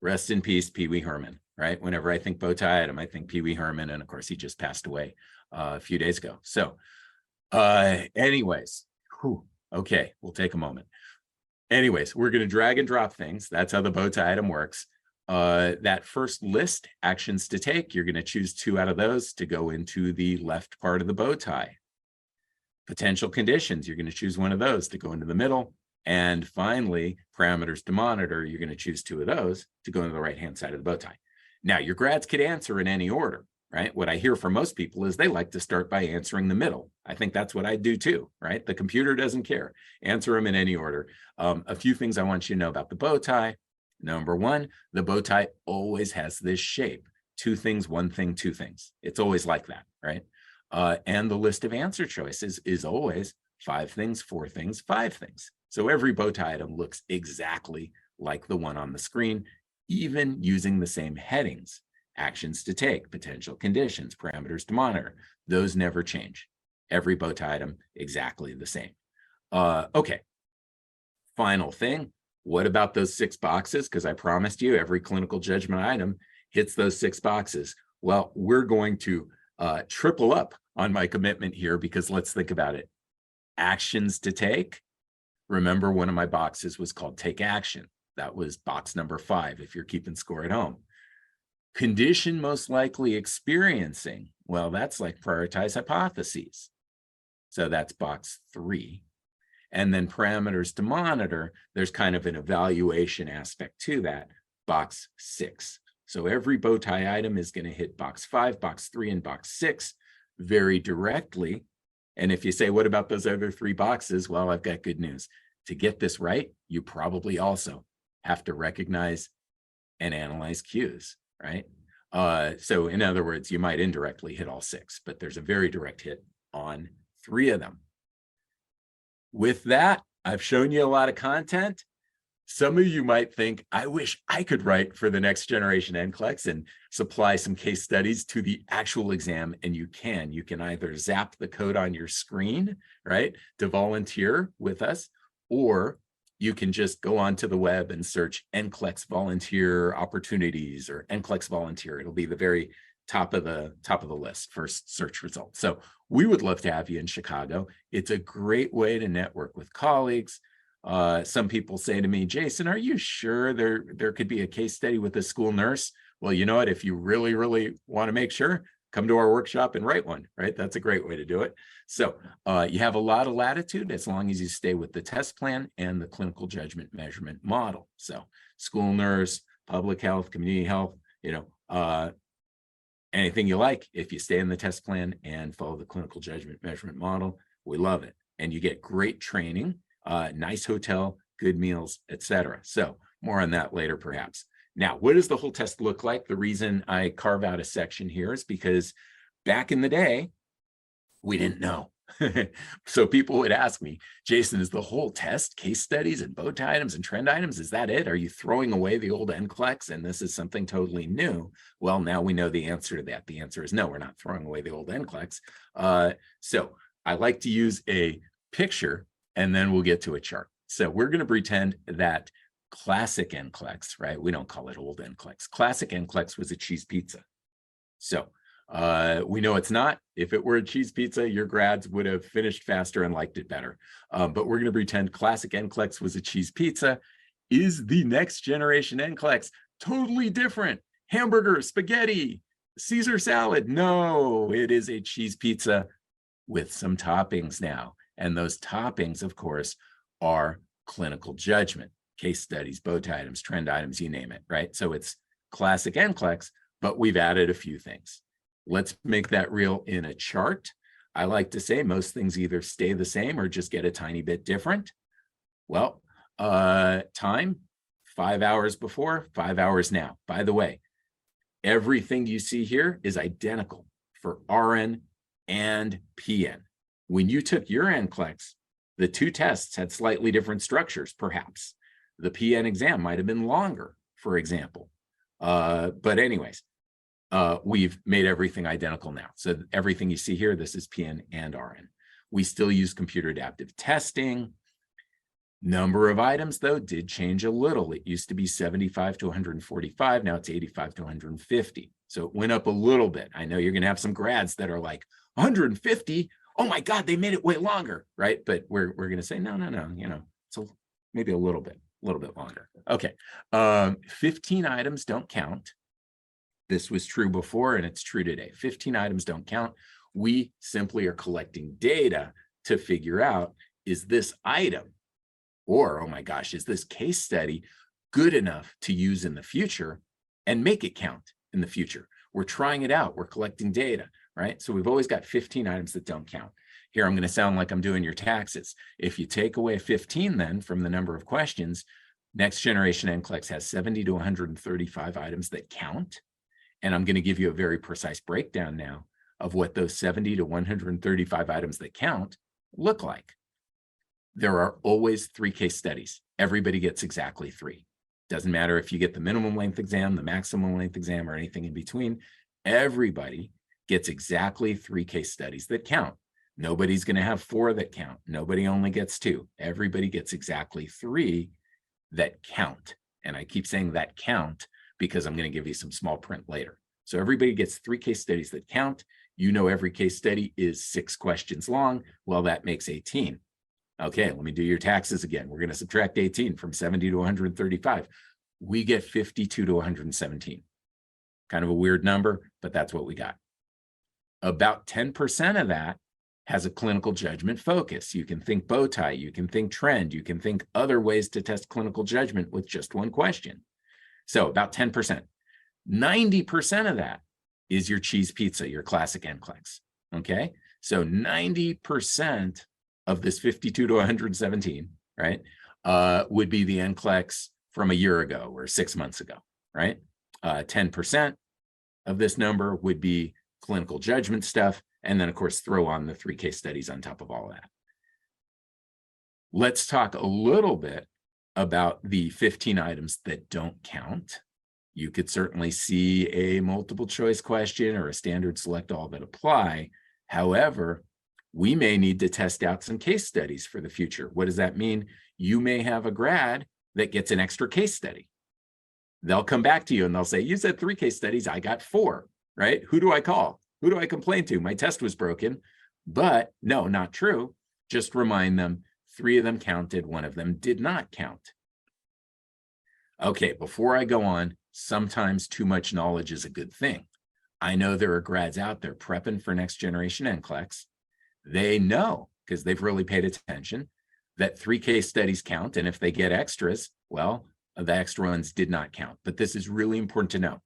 rest in peace, Pee Wee Herman, right? Whenever I think bow tie item, I think Pee Wee Herman. And of course, he just passed away a few days ago. So anyways, okay, we'll take a moment. Anyways, we're going to drag and drop things. That's how the bow tie item works. That first list, actions to take, you're going to choose 2 out of those to go into the left part of the bow tie. Potential conditions, you're going to choose one of those to go into the middle. And finally, parameters to monitor, you're going to choose 2 of those to go into the right-hand side of the bow tie. Now, your grads could answer in any order, right? What I hear from most people is they like to start by answering the middle. I think that's what I do too, right? The computer doesn't care. Answer them in any order. A few things I want you to know about the bow tie. Number 1, the bow tie always has this shape. 2 things, 1 thing, 2 things. It's always like that, right? And the list of answer choices is always 5 things, 4 things, 5 things. So every bow tie item looks exactly like the one on the screen, even using the same headings. Actions to take, potential conditions, parameters to monitor. Those never change. Every bow tie item exactly the same. Okay. Final thing. What about those 6 boxes? Because I promised you every clinical judgment item hits those 6 boxes. Well, we're going to triple up on my commitment here because let's think about it. Actions to take. Remember, one of my boxes was called take action. That was box number 5 if you're keeping score at home. Condition most likely experiencing. Well, that's like prioritize hypotheses. So that's box 3. And then parameters to monitor, there's kind of an evaluation aspect to that, box 6. So every bow tie item is going to hit box 5, box 3, and box 6 very directly. And if you say, what about those other 3 boxes? Well, I've got good news. To get this right, you probably also have to recognize and analyze cues, right? So in other words, you might indirectly hit all 6, but there's a very direct hit on 3 of them. With that, I've shown you a lot of content. Some of you might think, I wish I could write for the next generation NCLEX and supply some case studies to the actual exam, and you can. You can either zap the code on your screen, right, to volunteer with us, or you can just go onto the web and search NCLEX volunteer opportunities or NCLEX volunteer. It'll be the very top of the list, first search result. So we would love to have you in Chicago. It's a great way to network with colleagues. Some people say to me, Jason, are you sure there could be a case study with a school nurse? Well, you know what? If you really, really want to make sure, come to our workshop and write one, right? That's a great way to do it. So you have a lot of latitude as long as you stay with the test plan and the clinical judgment measurement model. So school nurse, public health, community health, anything you like, if you stay in the test plan and follow the clinical judgment measurement model, we love it. And you get great training, nice hotel, good meals, etc. So more on that later, perhaps. Now, what does the whole test look like? The reason I carve out a section here is because back in the day, we didn't know. So people would ask me, Jason, is the whole test case studies and bow tie items and trend items? Is that it? Are you throwing away the old NCLEX and this is something totally new? Well, now we know the answer to that. The answer is no, we're not throwing away the old NCLEX. So I like to use a picture and then we'll get to a chart. So we're going to pretend that classic NCLEX, right? We don't call it old NCLEX. Classic NCLEX was a cheese pizza. So we know it's not. If it were a cheese pizza, your grads would have finished faster and liked it better. But we're going to pretend classic NCLEX was a cheese pizza. Is the next generation NCLEX totally different? Hamburger, spaghetti, Caesar salad? No, it is a cheese pizza with some toppings now. And those toppings, of course, are clinical judgment, case studies, bow tie items, trend items, you name it, right? So it's classic NCLEX, but we've added a few things. Let's make that real in a chart. I like to say most things either stay the same or just get a tiny bit different. Well, time, 5 hours before, 5 hours now. By the way, everything you see here is identical for RN and PN. When you took your NCLEX, the two tests had slightly different structures, perhaps. The PN exam might have been longer, for example. But anyways, we've made everything identical now. So everything you see here, this is PN and RN. We still use computer adaptive testing. Number of items, though, did change a little. It used to be 75 to 145. Now it's 85 to 150. So it went up a little bit. I know you're going to have some grads that are like 150. Oh my God, they made it way longer, right? But we're going to say, no, you know, so maybe a little bit longer. Okay. 15 items don't count. This was true before and it's true today. 15 items don't count. We simply are collecting data to figure out, is this item, or, oh my gosh, is this case study good enough to use in the future and make it count in the future? We're trying it out. We're collecting data, right? So we've always got 15 items that don't count. Here, I'm going to sound like I'm doing your taxes. If you take away 15 then from the number of questions, next generation NCLEX has 70 to 135 items that count. And I'm going to give you a very precise breakdown now of what those 70 to 135 items that count look like. There are always 3 case studies. Everybody gets exactly 3. Doesn't matter if you get the minimum length exam, the maximum length exam, or anything in between. Everybody gets exactly 3 case studies that count. Nobody's going to have 4 that count. Nobody only gets 2. Everybody gets exactly 3 that count. And I keep saying that count because I'm going to give you some small print later. So everybody gets 3 case studies that count. You know, every case study is 6 questions long. Well, that makes 18. Okay, let me do your taxes again. We're going to subtract 18 from 70 to 135. We get 52 to 117. Kind of a weird number, but that's what we got. About 10% of that has a clinical judgment focus. You can think bow tie, you can think trend, you can think other ways to test clinical judgment with just one question. So about 10%. 90% of that is your cheese pizza, your classic NCLEX. Okay, so 90% of this 52 to 117, right, would be the NCLEX from a year ago or 6 months ago, right? 10% of this number would be clinical judgment stuff, and then, of course, throw on the 3 case studies on top of all that. Let's talk a little bit about the 15 items that don't count. You could certainly see a multiple choice question or a standard select all that apply. However, we may need to test out some case studies for the future. What does that mean? You may have a grad that gets an extra case study. They'll come back to you and they'll say, you said 3 case studies, I got 4, right? Who do I call? Who do I complain to? My test was broken. But no, not true. Just remind them 3 of them counted, 1 of them did not count. Okay, before I go on, sometimes too much knowledge is a good thing. I know there are grads out there prepping for next generation NCLEX. They know, because they've really paid attention, that 3 case studies count. And if they get extras, well, the extra ones did not count. But this is really important to know.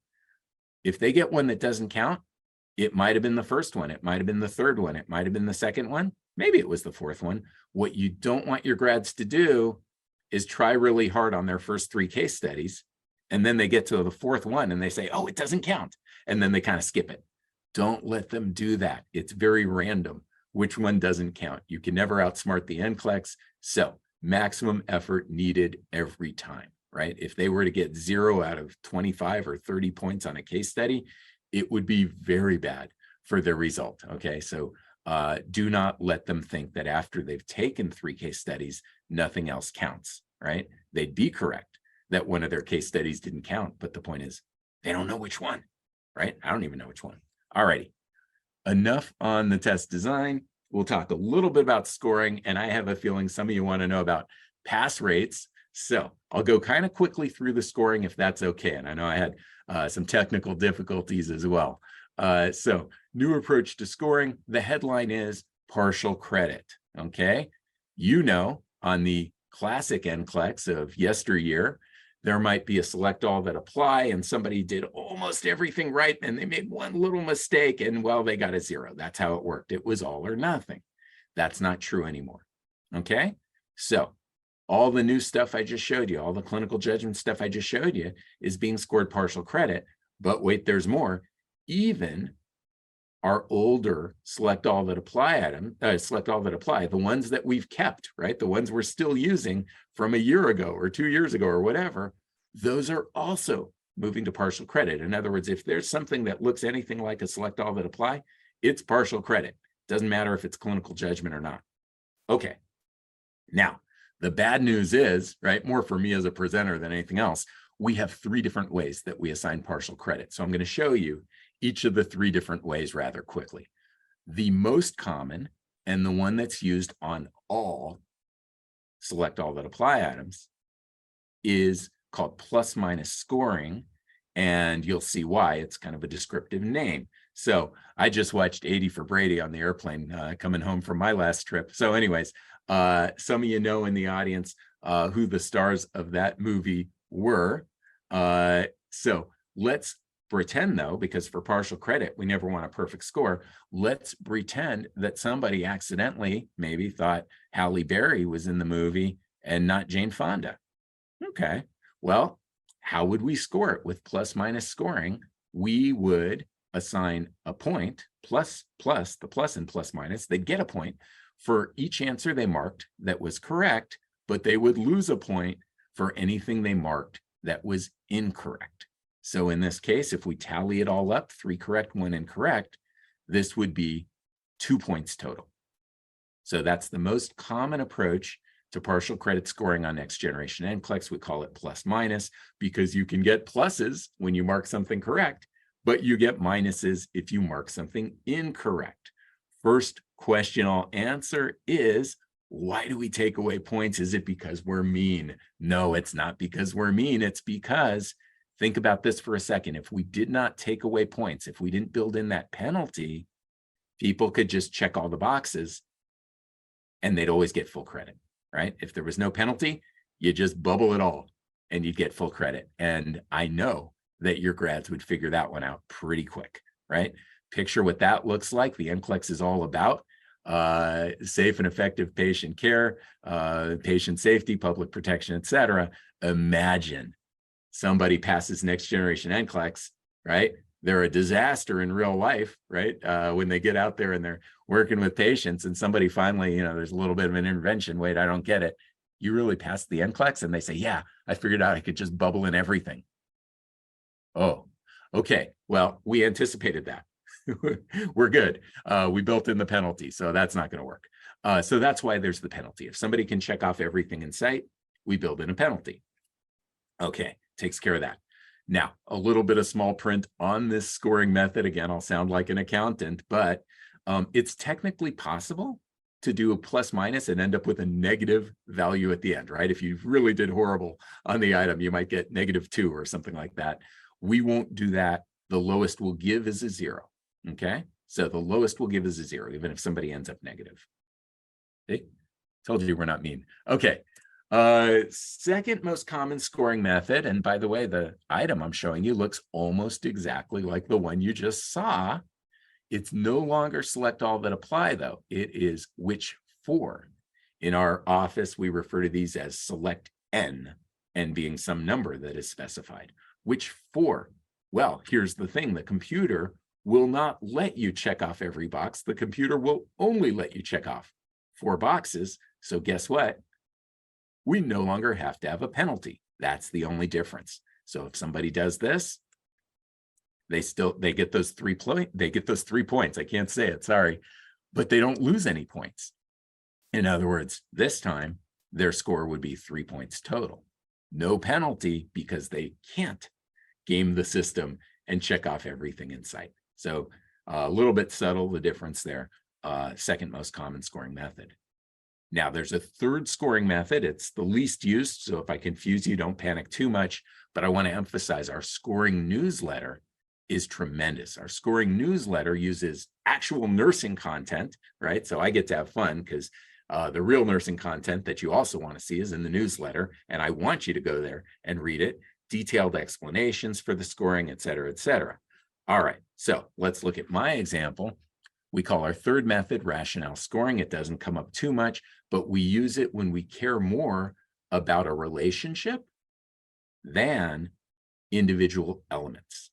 If they get one that doesn't count, it might have been the first one. It might have been the third one. It might have been the second one. Maybe it was the 4th one. What you don't want your grads to do is try really hard on their first 3 case studies. And then they get to the 4th one and they say, oh, it doesn't count. And then they kind of skip it. Don't let them do that. It's very random which one doesn't count. You can never outsmart the NCLEX. So maximum effort needed every time, right? If they were to get 0 out of 25 or 30 points on a case study, it would be very bad for their result, okay? So do not let them think that after they've taken 3 case studies, nothing else counts, right? They'd be correct that one of their case studies didn't count, but the point is they don't know which one, right? I don't even know which one. All righty, enough on the test design. We'll talk a little bit about scoring, and I have a feeling some of you want to know about pass rates. So I'll go kind of quickly through the scoring if that's okay. And I know I had some technical difficulties as well. So new approach to scoring. The headline is partial credit, okay? You know, on the classic NCLEX of yesteryear, there might be a select all that apply and somebody did almost everything right and they made one little mistake and well, they got a 0. That's how it worked. It was all or nothing. That's not true anymore, okay? So all the new stuff I just showed you, all the clinical judgment stuff I just showed you is being scored partial credit, but wait, there's more. Even our older select all that apply select all that apply, the ones that we've kept, right? The ones we're still using from a year ago or 2 years ago or whatever, those are also moving to partial credit. In other words, if there's something that looks anything like a select all that apply, it's partial credit. Doesn't matter if it's clinical judgment or not. Okay. Now, the bad news is, right, more for me as a presenter than anything else, we have 3 different ways that we assign partial credit. So I'm going to show you each of the 3 different ways rather quickly. The most common and the one that's used on all select all that apply items is called plus minus scoring, and you'll see why. It's kind of a descriptive name. So I just watched 80 for Brady on the airplane coming home from my last trip. So anyways, some of you know in the audience who the stars of that movie were. So let's pretend though, because for partial credit, we never want a perfect score. Let's pretend that somebody accidentally maybe thought Halle Berry was in the movie and not Jane Fonda. Okay, well, how would we score it with plus minus scoring? We would assign a point plus the plus and plus minus. They'd get a point for each answer they marked that was correct, but they would lose a point for anything they marked that was incorrect. So in this case, if we tally it all up, 3 correct, 1 incorrect, this would be 2 points total. So that's the most common approach to partial credit scoring on next generation NCLEX. We call it plus minus because you can get pluses when you mark something correct, but you get minuses if you mark something incorrect. First question I'll answer is, why do we take away points? Is it because we're mean? No, it's not because we're mean. It's because, think about this for a second. If we did not take away points, if we didn't build in that penalty, people could just check all the boxes and they'd always get full credit, right? If there was no penalty, you just bubble it all and you'd get full credit. And I know that your grads would figure that one out pretty quick, right? Picture what that looks like. The NCLEX is all about safe and effective patient care, patient safety, public protection, et cetera. Imagine somebody passes next generation NCLEX, right? They're a disaster in real life, right? When they get out there and they're working with patients and somebody finally, there's a little bit of an intervention. Wait, I don't get it. You really passed the NCLEX? And they say, yeah, I figured out I could just bubble in everything. Oh, okay. Well, we anticipated that. We're good. We built in the penalty, so that's not going to work. So that's why there's the penalty. If somebody can check off everything in sight, we build in a penalty. Okay, takes care of that. Now, a little bit of small print on this scoring method. Again, I'll sound like an accountant, but it's technically possible to do a plus minus and end up with a negative value at the end, right? If you really did horrible on the item, you might get -2 or something like that. We won't do that. The lowest we'll give is a 0. Okay, so the lowest we'll give is a 0, even if somebody ends up negative. Okay, told you we're not mean. Okay, second most common scoring method, and by the way, the item I'm showing you looks almost exactly like the one you just saw. It's no longer select all that apply, though. It is which 4. In our office, we refer to these as select N being some number that is specified. Which 4? Well, here's the thing. The computer will not let you check off every box. The computer will only let you check off 4 boxes. So guess what? We no longer have to have a penalty. That's the only difference. So if somebody does this, they get those 3 points. I can't say it, sorry, but they don't lose any points. In other words, this time their score would be 3 points total. No penalty because they can't game the system and check off everything in sight. So a little bit subtle, the difference there. Second most common scoring method. Now there's a third scoring method. It's the least used. So if I confuse you, don't panic too much, but I want to emphasize our scoring newsletter is tremendous. Our scoring newsletter uses actual nursing content, right? So I get to have fun because the real nursing content that you also want to see is in the newsletter. And I want you to go there and read it. Detailed explanations for the scoring, et cetera, et cetera. All right, so let's look at my example. We call our third method rationale scoring. It doesn't come up too much, but we use it when we care more about a relationship than individual elements.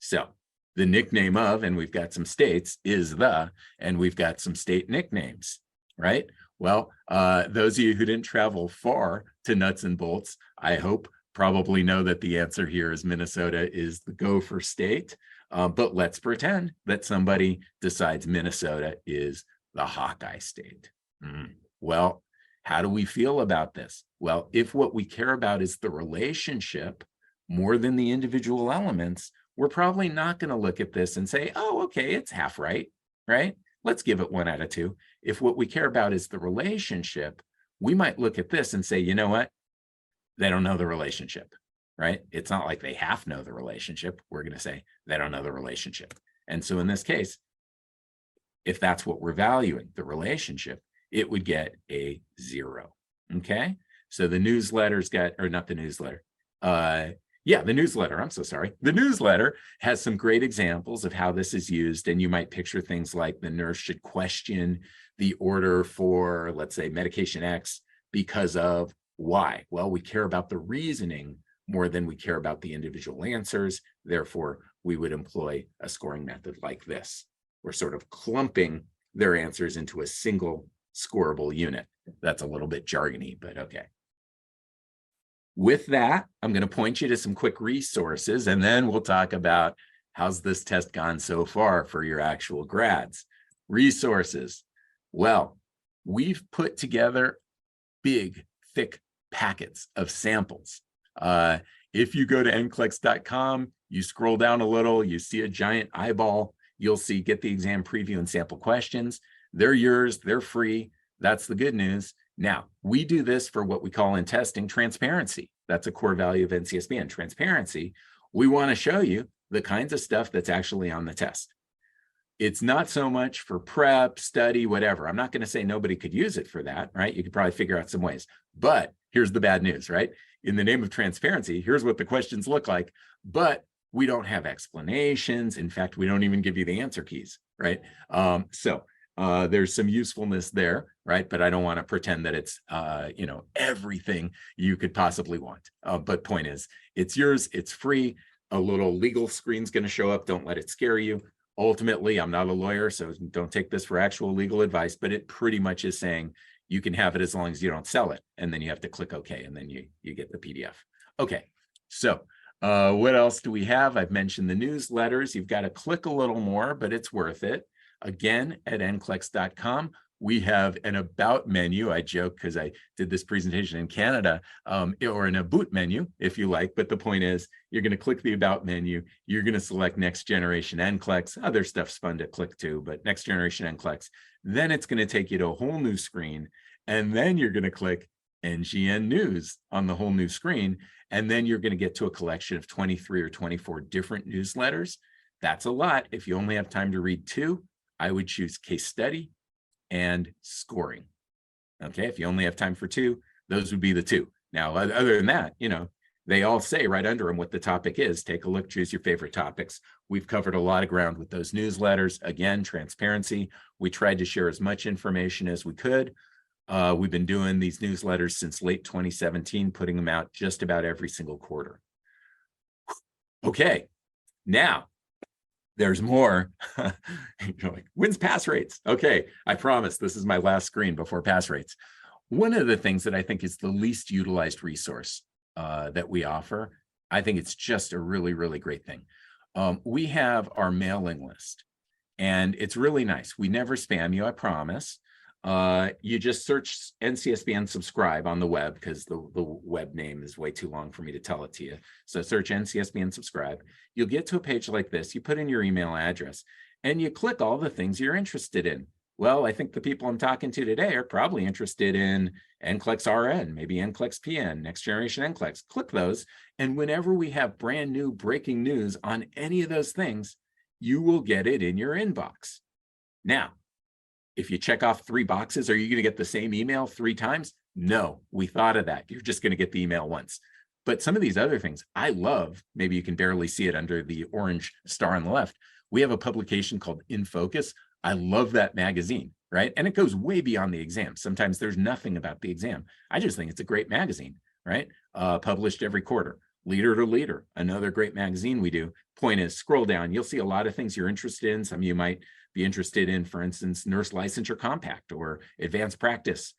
So The nickname of, and we've got some states, is the, and we've got some state nicknames, right? Well, those of you who didn't travel far to nuts and bolts, I hope probably know that the answer here is Minnesota is the Gopher state. But let's pretend that somebody decides Minnesota is the Hawkeye state. Well, how do we feel about this? Well, if what we care about is the relationship more than the individual elements, we're probably not going to look at this and say, oh, okay, it's half right, right? Let's give it 1 out of 2. If what we care about is the relationship, we might look at this and say, you know what? They don't know the relationship, right? It's not like they half know the relationship. We're going to say they don't know the relationship. And so in this case, if that's what we're valuing, the relationship, it would get a 0. Okay. So the newsletter's got, or not the newsletter. The newsletter. I'm so sorry. The newsletter has some great examples of how this is used. And you might picture things like the nurse should question the order for, let's say, medication X because of Y. Well, we care about the reasoning more than we care about the individual answers. Therefore, we would employ a scoring method like this. We're sort of clumping their answers into a single scoreable unit. That's a little bit jargony, but okay. With that, I'm going to point you to some quick resources, and then we'll talk about how's this test gone so far for your actual grads. Resources. Well, we've put together big, thick packets of samples. If you go to NCLEX.com, you scroll down a little, you see a giant eyeball, you'll see get the exam preview and sample questions. They're yours, they're free. That's the good news. Now, we do this for what we call in testing transparency. That's a core value of NCSBN, transparency. We want to show you the kinds of stuff that's actually on the test. It's not so much for prep, study, whatever. I'm not going to say nobody could use it for that, right? You could probably figure out some ways. But here's the bad news, right? In the name of transparency, here's what the questions look like, but we don't have explanations. In fact, we don't even give you the answer keys, right? There's some usefulness there, right? But I don't want to pretend that it's, everything you could possibly want. But point is, it's yours, it's free. A little legal screen's going to show up. Don't let it scare you. Ultimately, I'm not a lawyer, so don't take this for actual legal advice, but it pretty much is saying you can have it as long as you don't sell it. And then you have to click OK, and then you get the PDF. Okay, so what else do we have? I've mentioned the newsletters. You've got to click a little more, but it's worth it. Again, at NCLEX.com, we have an about menu. I joke because I did this presentation in Canada, or an about menu, if you like. But the point is, you're going to click the about menu. You're going to select Next Generation NCLEX. Other stuff's fun to click to, but Next Generation NCLEX. Then it's going to take you to a whole new screen. And then you're going to click NGN News on the whole new screen. And then you're going to get to a collection of 23 or 24 different newsletters. That's a lot. If you only have time to read 2, I would choose case study and scoring. Okay, if you only have time for 2, those would be the 2. Now, other than that, they all say right under them what the topic is. Take a look, choose your favorite topics. We've covered a lot of ground with those newsletters. Again, transparency. We tried to share as much information as we could. We've been doing these newsletters since late 2017, putting them out just about every single quarter. Okay, now, there's more. You're like, when's pass rates? Okay, I promise this is my last screen before pass rates. One of the things that I think is the least utilized resource that we offer, I think it's just a really, really great thing. We have our mailing list, and it's really nice. We never spam you, I promise. You just search NCSBN subscribe on the web, because the web name is way too long for me to tell it to you. So search NCSBN subscribe. You'll get to a page like this. You put in your email address and you click all the things you're interested in. Well, I think the people I'm talking to today are probably interested in NCLEX RN, maybe NCLEX PN, Next Generation NCLEX. Click those. And whenever we have brand new breaking news on any of those things, you will get it in your inbox. Now, if you check off 3 boxes, are you going to get the same email 3 times? No, we thought of that. You're just going to get the email once. But some of these other things I love, maybe you can barely see it under the orange star on the left. We have a publication called In Focus. I love that magazine, right? And it goes way beyond the exam. Sometimes there's nothing about the exam. I just think it's a great magazine, right? Published every quarter. Leader to Leader, another great magazine we do. Point is, scroll down, you'll see a lot of things you're interested in. Some of you might be interested in, for instance, Nurse Licensure Compact or Advanced Practice.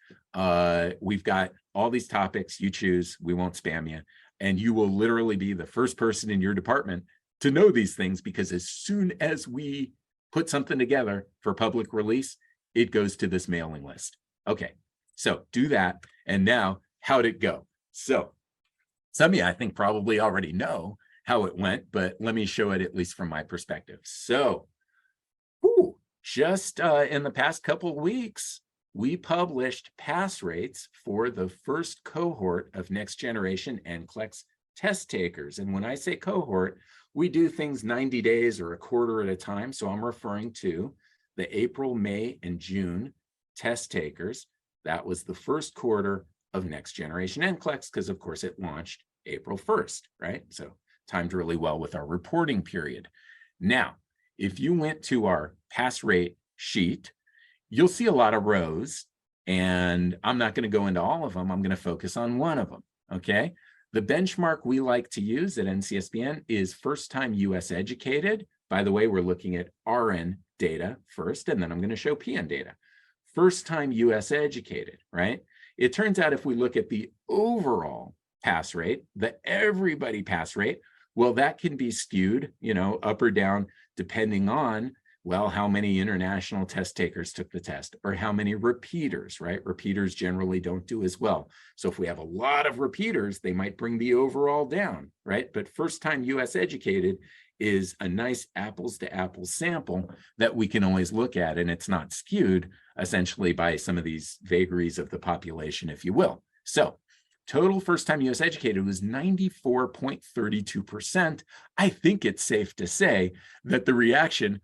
We've got all these topics, you choose, we won't spam you. And you will literally be the first person in your department to know these things, because as soon as we put something together for public release, it goes to this mailing list. Okay, so do that. And now, how'd it go? So some of you, I think, probably already know how it went, but let me show it at least from my perspective. So, just in the past couple of weeks, we published pass rates for the first cohort of next generation NCLEX test takers. And when I say cohort, we do things 90 days or a quarter at a time. So I'm referring to the April, May, and June test takers. That was the first quarter of next generation NCLEX, because of course it launched April 1st, right? So timed really well with our reporting period. Now, if you went to our pass rate sheet, you'll see a lot of rows, and I'm not going to go into all of them. I'm going to focus on one of them, okay? The benchmark we like to use at NCSBN is first-time U.S. educated. By the way, we're looking at RN data first, and then I'm going to show PN data. First-time U.S. educated, right? It turns out if we look at the overall pass rate, the everybody pass rate, well, that can be skewed, up or down, depending on, well, how many international test takers took the test, or how many repeaters, right? Repeaters generally don't do as well. So if we have a lot of repeaters, they might bring the overall down, right? But first-time U.S. educated is a nice apples to apples sample that we can always look at, and it's not skewed essentially by some of these vagaries of the population, if you will. So total first-time U.S. educated was 94.32%. I think it's safe to say that the reaction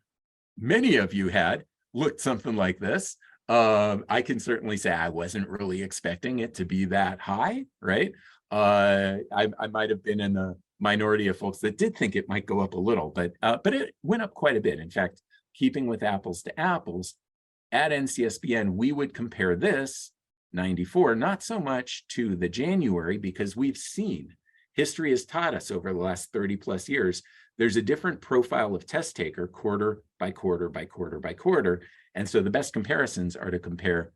many of you had looked something like this. I can certainly say I wasn't really expecting it to be that high, right? I might have been in the minority of folks that did think it might go up a little, but it went up quite a bit. In fact, keeping with apples to apples, at NCSBN, we would compare this 94, not so much to the January, because we've seen, history has taught us over the last 30 plus years, there's a different profile of test taker quarter by quarter by quarter by quarter. And so the best comparisons are to compare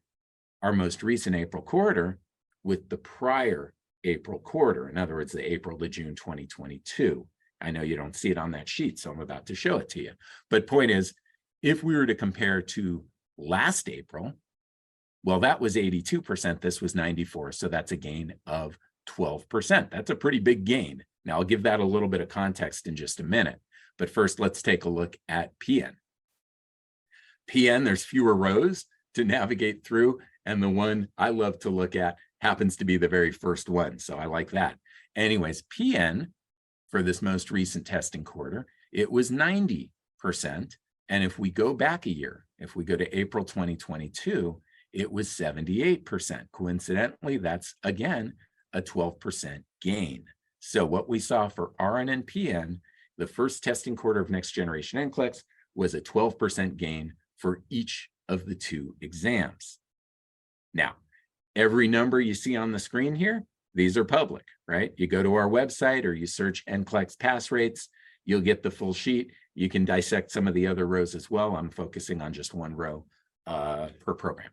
our most recent April quarter with the prior April quarter. In other words, the April to June 2022. I know you don't see it on that sheet, so I'm about to show it to you. But point is, if we were to compare to last April, well, that was 82%, this was 94, so that's a gain of 12%. That's a pretty big gain. Now, I'll give that a little bit of context in just a minute, but first, let's take a look at PN. PN, there's fewer rows to navigate through, and the one I love to look at happens to be the very first one, so I like that. Anyways, PN, for this most recent testing quarter, it was 90%, and if we go back a year, if we go to April 2022, it was 78%. Coincidentally, that's, again, a 12% gain. So what we saw for RN and PN, the first testing quarter of next generation NCLEX, was a 12% gain for each of the two exams. Now, every number you see on the screen here, these are public, right? You go to our website or you search NCLEX pass rates, you'll get the full sheet. You can dissect some of the other rows as well. I'm focusing on just one row per program.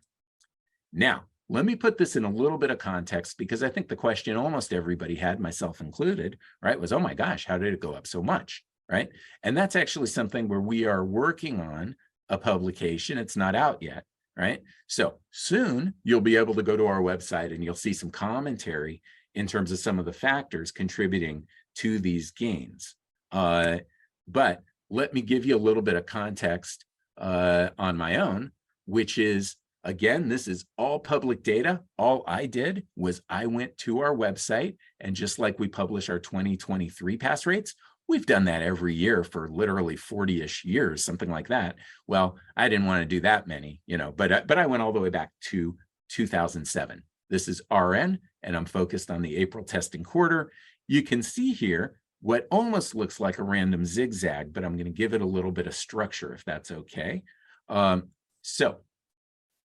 Now, let me put this in a little bit of context, because I think the question almost everybody had, myself included, right, was, oh my gosh, how did it go up so much, right? And that's actually something where we are working on a publication. It's not out yet, right? So soon you'll be able to go to our website and you'll see some commentary in terms of some of the factors contributing to these gains. But let me give you a little bit of context on my own, which is, again, this is all public data. All I did was I went to our website, and just like we publish our 2023 pass rates, we've done that every year for literally 40-ish years, something like that. Well, I didn't want to do that many, but I went all the way back to 2007. This is RN, and I'm focused on the April testing quarter. You can see here what almost looks like a random zigzag, but I'm going to give it a little bit of structure, if that's okay. So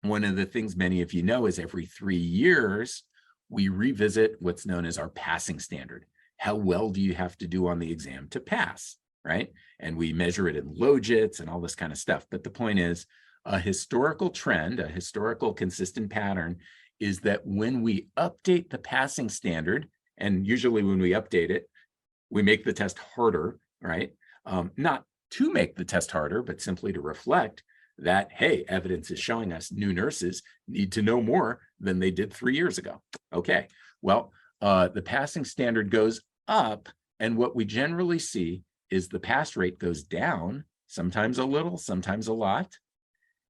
one of the things many of you know is every 3 years, we revisit what's known as our passing standard. how well do you have to do on the exam to pass, right? And we measure it in logits and all this kind of stuff. But the point is, a historical trend, a historical consistent pattern is that when we update the passing standard, and usually when we update it, we make the test harder, right? Not to make the test harder, but simply to reflect that, hey, evidence is showing us new nurses need to know more than they did 3 years ago. Okay, well, the passing standard goes up, and what we generally see is the pass rate goes down, sometimes a little, sometimes a lot,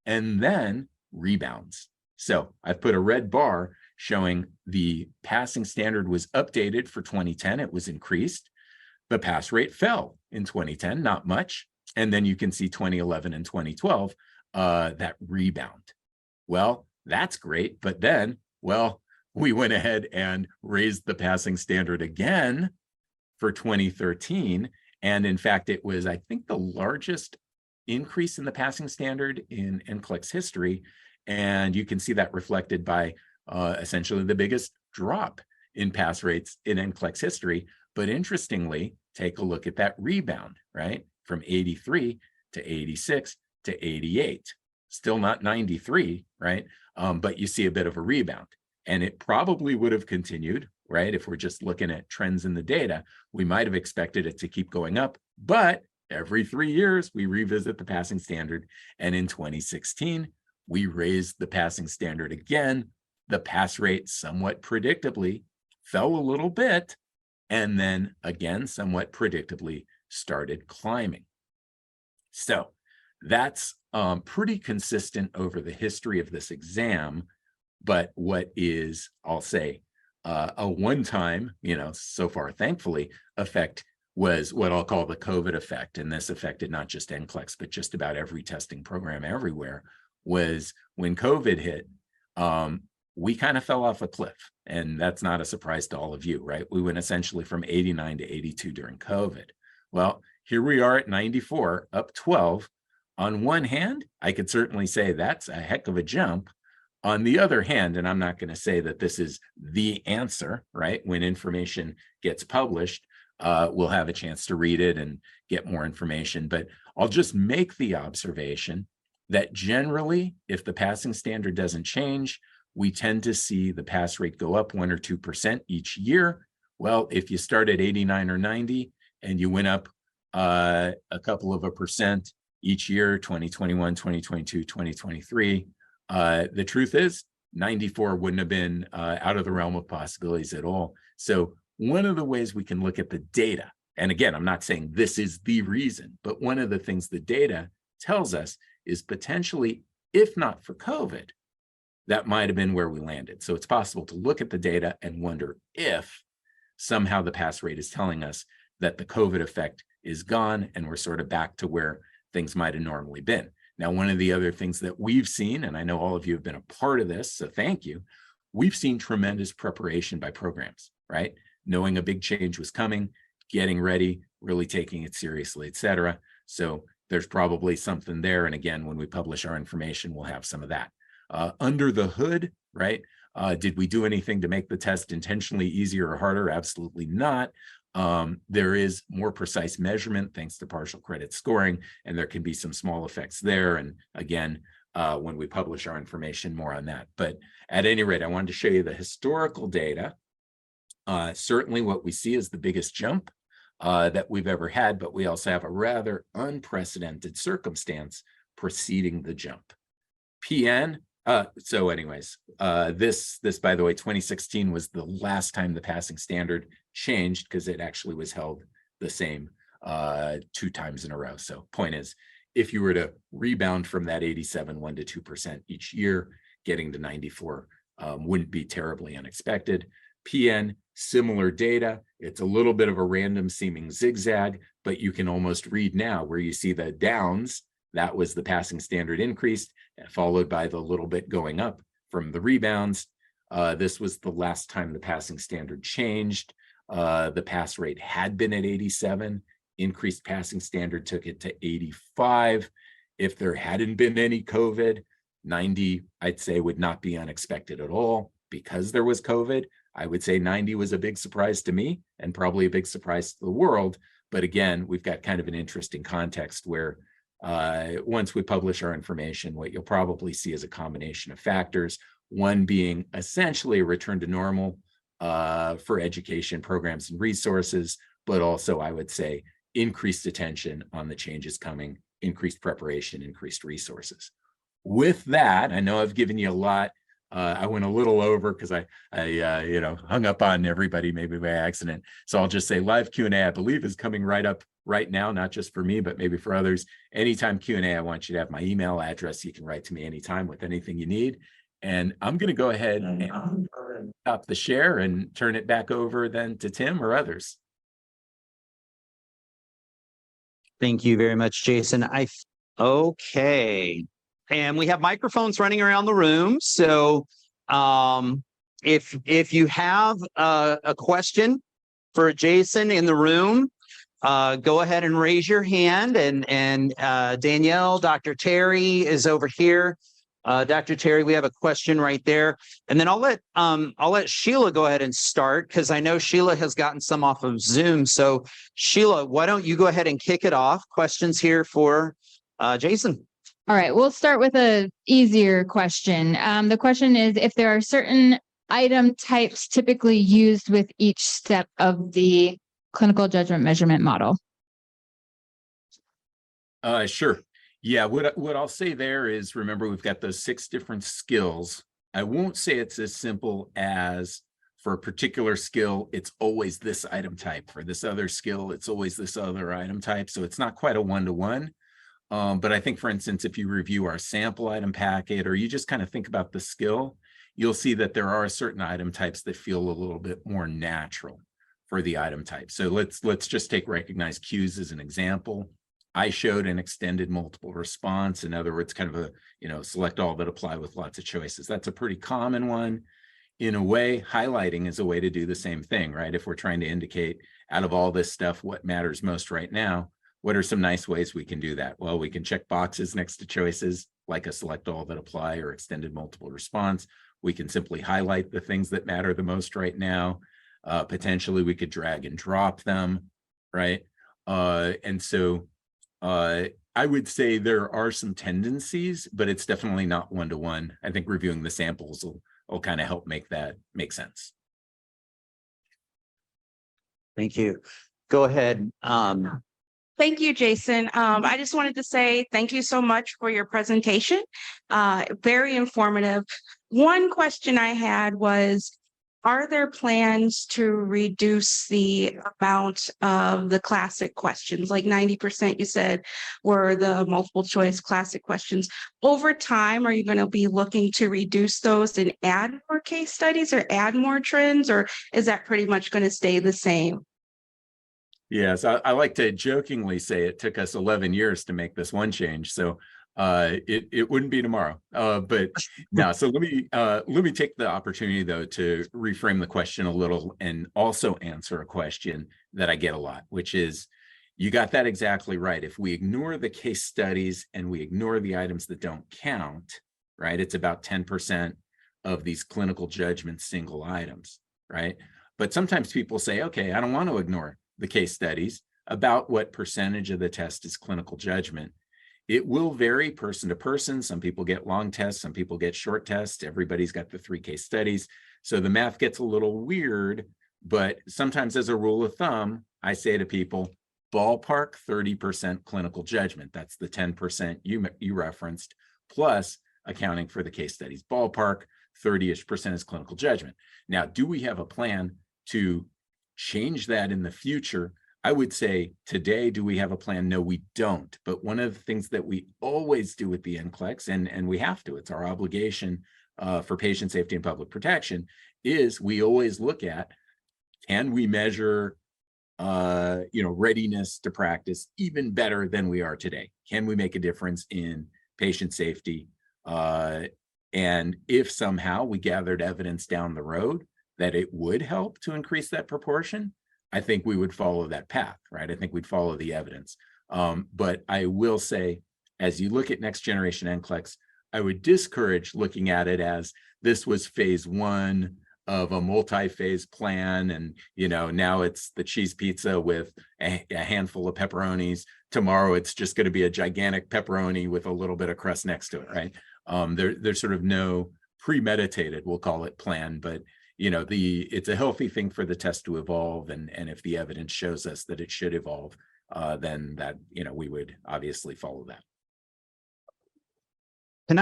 and then rebounds. So I've put a red bar showing the passing standard was updated for 2010. It was increased. The pass rate fell in 2010, not much. And then you can see 2011 and 2012, that rebound. Well, that's great. But then, well, we went ahead and raised the passing standard again for 2013. And in fact, it was, I think, the largest increase in the passing standard in NCLEX history. And you can see that reflected by essentially the biggest drop in pass rates in NCLEX history. But interestingly, take a look at that rebound, right? From 83 to 86 to 88. Still not 93, right? But you see a bit of a rebound. And it probably would have continued, right? If we're just looking at trends in the data, we might have expected it to keep going up. But every 3 years, we revisit the passing standard. And in 2016, we raised the passing standard again. The pass rate somewhat predictably fell a little bit, and then again, somewhat predictably started climbing. So that's pretty consistent over the history of this exam. But what is, I'll say, a one-time, so far, thankfully, effect was what I'll call the COVID effect. And this affected not just NCLEX, but just about every testing program everywhere, was when COVID hit, we kind of fell off a cliff. And that's not a surprise to all of you, right? We went essentially from 89 to 82 during COVID. Well, here we are at 94, up 12. On one hand, I could certainly say that's a heck of a jump. On the other hand, and I'm not going to say that this is the answer, right? When information gets published, we'll have a chance to read it and get more information. But I'll just make the observation that generally, if the passing standard doesn't change, we tend to see the pass rate go up 1 or 2% each year. Well, if you start at 89 or 90 and you went up a couple of a percent each year, 2021, 2022, 2023, the truth is 94 wouldn't have been out of the realm of possibilities at all. So one of the ways we can look at the data, and again, I'm not saying this is the reason, but one of the things the data tells us is potentially, if not for COVID, that might have been where we landed. So it's possible to look at the data and wonder if somehow the pass rate is telling us that the COVID effect is gone and we're sort of back to where things might have normally been. Now, one of the other things that we've seen, and I know all of you have been a part of this, so thank you, we've seen tremendous preparation by programs, right? Knowing a big change was coming, getting ready, really taking it seriously, et cetera. So there's probably something there. And again, when we publish our information, we'll have some of that. Under the hood, right? Did we do anything to make the test intentionally easier or harder? Absolutely not. There is more precise measurement thanks to partial credit scoring, and there can be some small effects there. And again, when we publish our information, more on that. But at any rate, I wanted to show you the historical data. Certainly what we see is the biggest jump that we've ever had, but we also have a rather unprecedented circumstance preceding the jump. PN, so anyways, this, by the way, 2016 was the last time the passing standard changed because it actually was held the same 2 times in a row. So point is, if you were to rebound from that 87, 1 to 2% each year, getting to 94 wouldn't be terribly unexpected. PN, similar data. It's a little bit of a random seeming zigzag, but you can almost read now where you see the downs. That was the passing standard increased, followed by the little bit going up from the rebounds. This was the last time the passing standard changed. The pass rate had been at 87. Increased passing standard took it to 85. If there hadn't been any COVID, 90, I'd say, would not be unexpected at all. Because there was COVID, I would say 90 was a big surprise to me and probably a big surprise to the world. But again, we've got kind of an interesting context where once we publish our information, what you'll probably see is a combination of factors, one being essentially a return to normal for education programs and resources, but also I would say increased attention on the changes coming, increased preparation, increased resources. With that, I know I've given you a lot. I went a little over because I hung up on everybody maybe by accident. So I'll just say live Q&A, I believe, is coming right up right now, not just for me, but maybe for others. Anytime Q&A, I want you to have my email address. You can write to me anytime with anything you need. And I'm going to go ahead and stop the share and turn it back over then to Tim or others. Thank you very much, Jason. Okay. And we have microphones running around the room. So if you have a question for Jason in the room, go ahead and raise your hand. And Danielle, Dr. Terry is over here. Dr. Terry, we have a question right there. And then I'll let Sheila go ahead and start because I know Sheila has gotten some off of Zoom. So Sheila, why don't you go ahead and kick it off? Questions here for Jason. All right, we'll start with an easier question. The question is if there are certain item types typically used with each step of the clinical judgment measurement model. Sure. Yeah, what I'll say there is, remember, we've got those 6 different skills. I won't say it's as simple as for a particular skill, it's always this item type. For this other skill, it's always this other item type. So it's not quite a one-to-one. But I think, for instance, if you review our sample item packet, or you just kind of think about the skill, you'll see that there are certain item types that feel a little bit more natural for the item type. So let's just take recognized cues as an example. I showed an extended multiple response. In other words, kind of a, select all that apply with lots of choices. That's a pretty common one. In a way, highlighting is a way to do the same thing, right? If we're trying to indicate out of all this stuff, what matters most right now, what are some nice ways we can do that? Well, we can check boxes next to choices, like a select all that apply or extended multiple response. We can simply highlight the things that matter the most right now. Potentially, we could drag and drop them, right? And so I would say there are some tendencies, but it's definitely not one-to-one. I think reviewing the samples will kind of help make that make sense. Thank you. Go ahead. Thank you, Jason. I just wanted to say thank you so much for your presentation. Very informative. One question I had was, are there plans to reduce the amount of the classic questions? Like 90% you said were the multiple choice classic questions. Over time, are you going to be looking to reduce those and add more case studies or add more trends, or is that pretty much going to stay the same? Yes, I like to jokingly say it took us 11 years to make this one change. So it wouldn't be tomorrow. But no, so let me take the opportunity though to reframe the question a little and also answer a question that I get a lot, which is, you got that exactly right. If we ignore the case studies and we ignore the items that don't count, right? It's about 10% of these clinical judgment single items, right? But sometimes people say, okay, I don't want to ignore the case studies. About what percentage of the test is clinical judgment? It will vary person to person. Some people get long tests, some people get short tests. Everybody's got the 3 case studies. So the math gets a little weird, but sometimes as a rule of thumb, I say to people, ballpark 30% clinical judgment. That's the 10% you referenced, plus accounting for the case studies. Ballpark 30-ish% is clinical judgment. Now, do we have a plan to change that in the future? I would say today, do we have a plan? No, we don't. But one of the things that we always do with the NCLEX, and we have to, it's our obligation for patient safety and public protection, is we always look at, can we measure readiness to practice even better than we are today? Can we make a difference in patient safety? And if somehow we gathered evidence down the road that it would help to increase that proportion, I think we would follow that path, right? I think we'd follow the evidence. But I will say, as you look at next generation NCLEX, I would discourage looking at it as this was phase 1 of a multi-phase plan, and now it's the cheese pizza with a handful of pepperonis. Tomorrow it's just going to be a gigantic pepperoni with a little bit of crust next to it, right? There's sort of no premeditated, we'll call it, plan, but it's a healthy thing for the test to evolve, and if the evidence shows us that it should evolve, then that we would obviously follow that. Can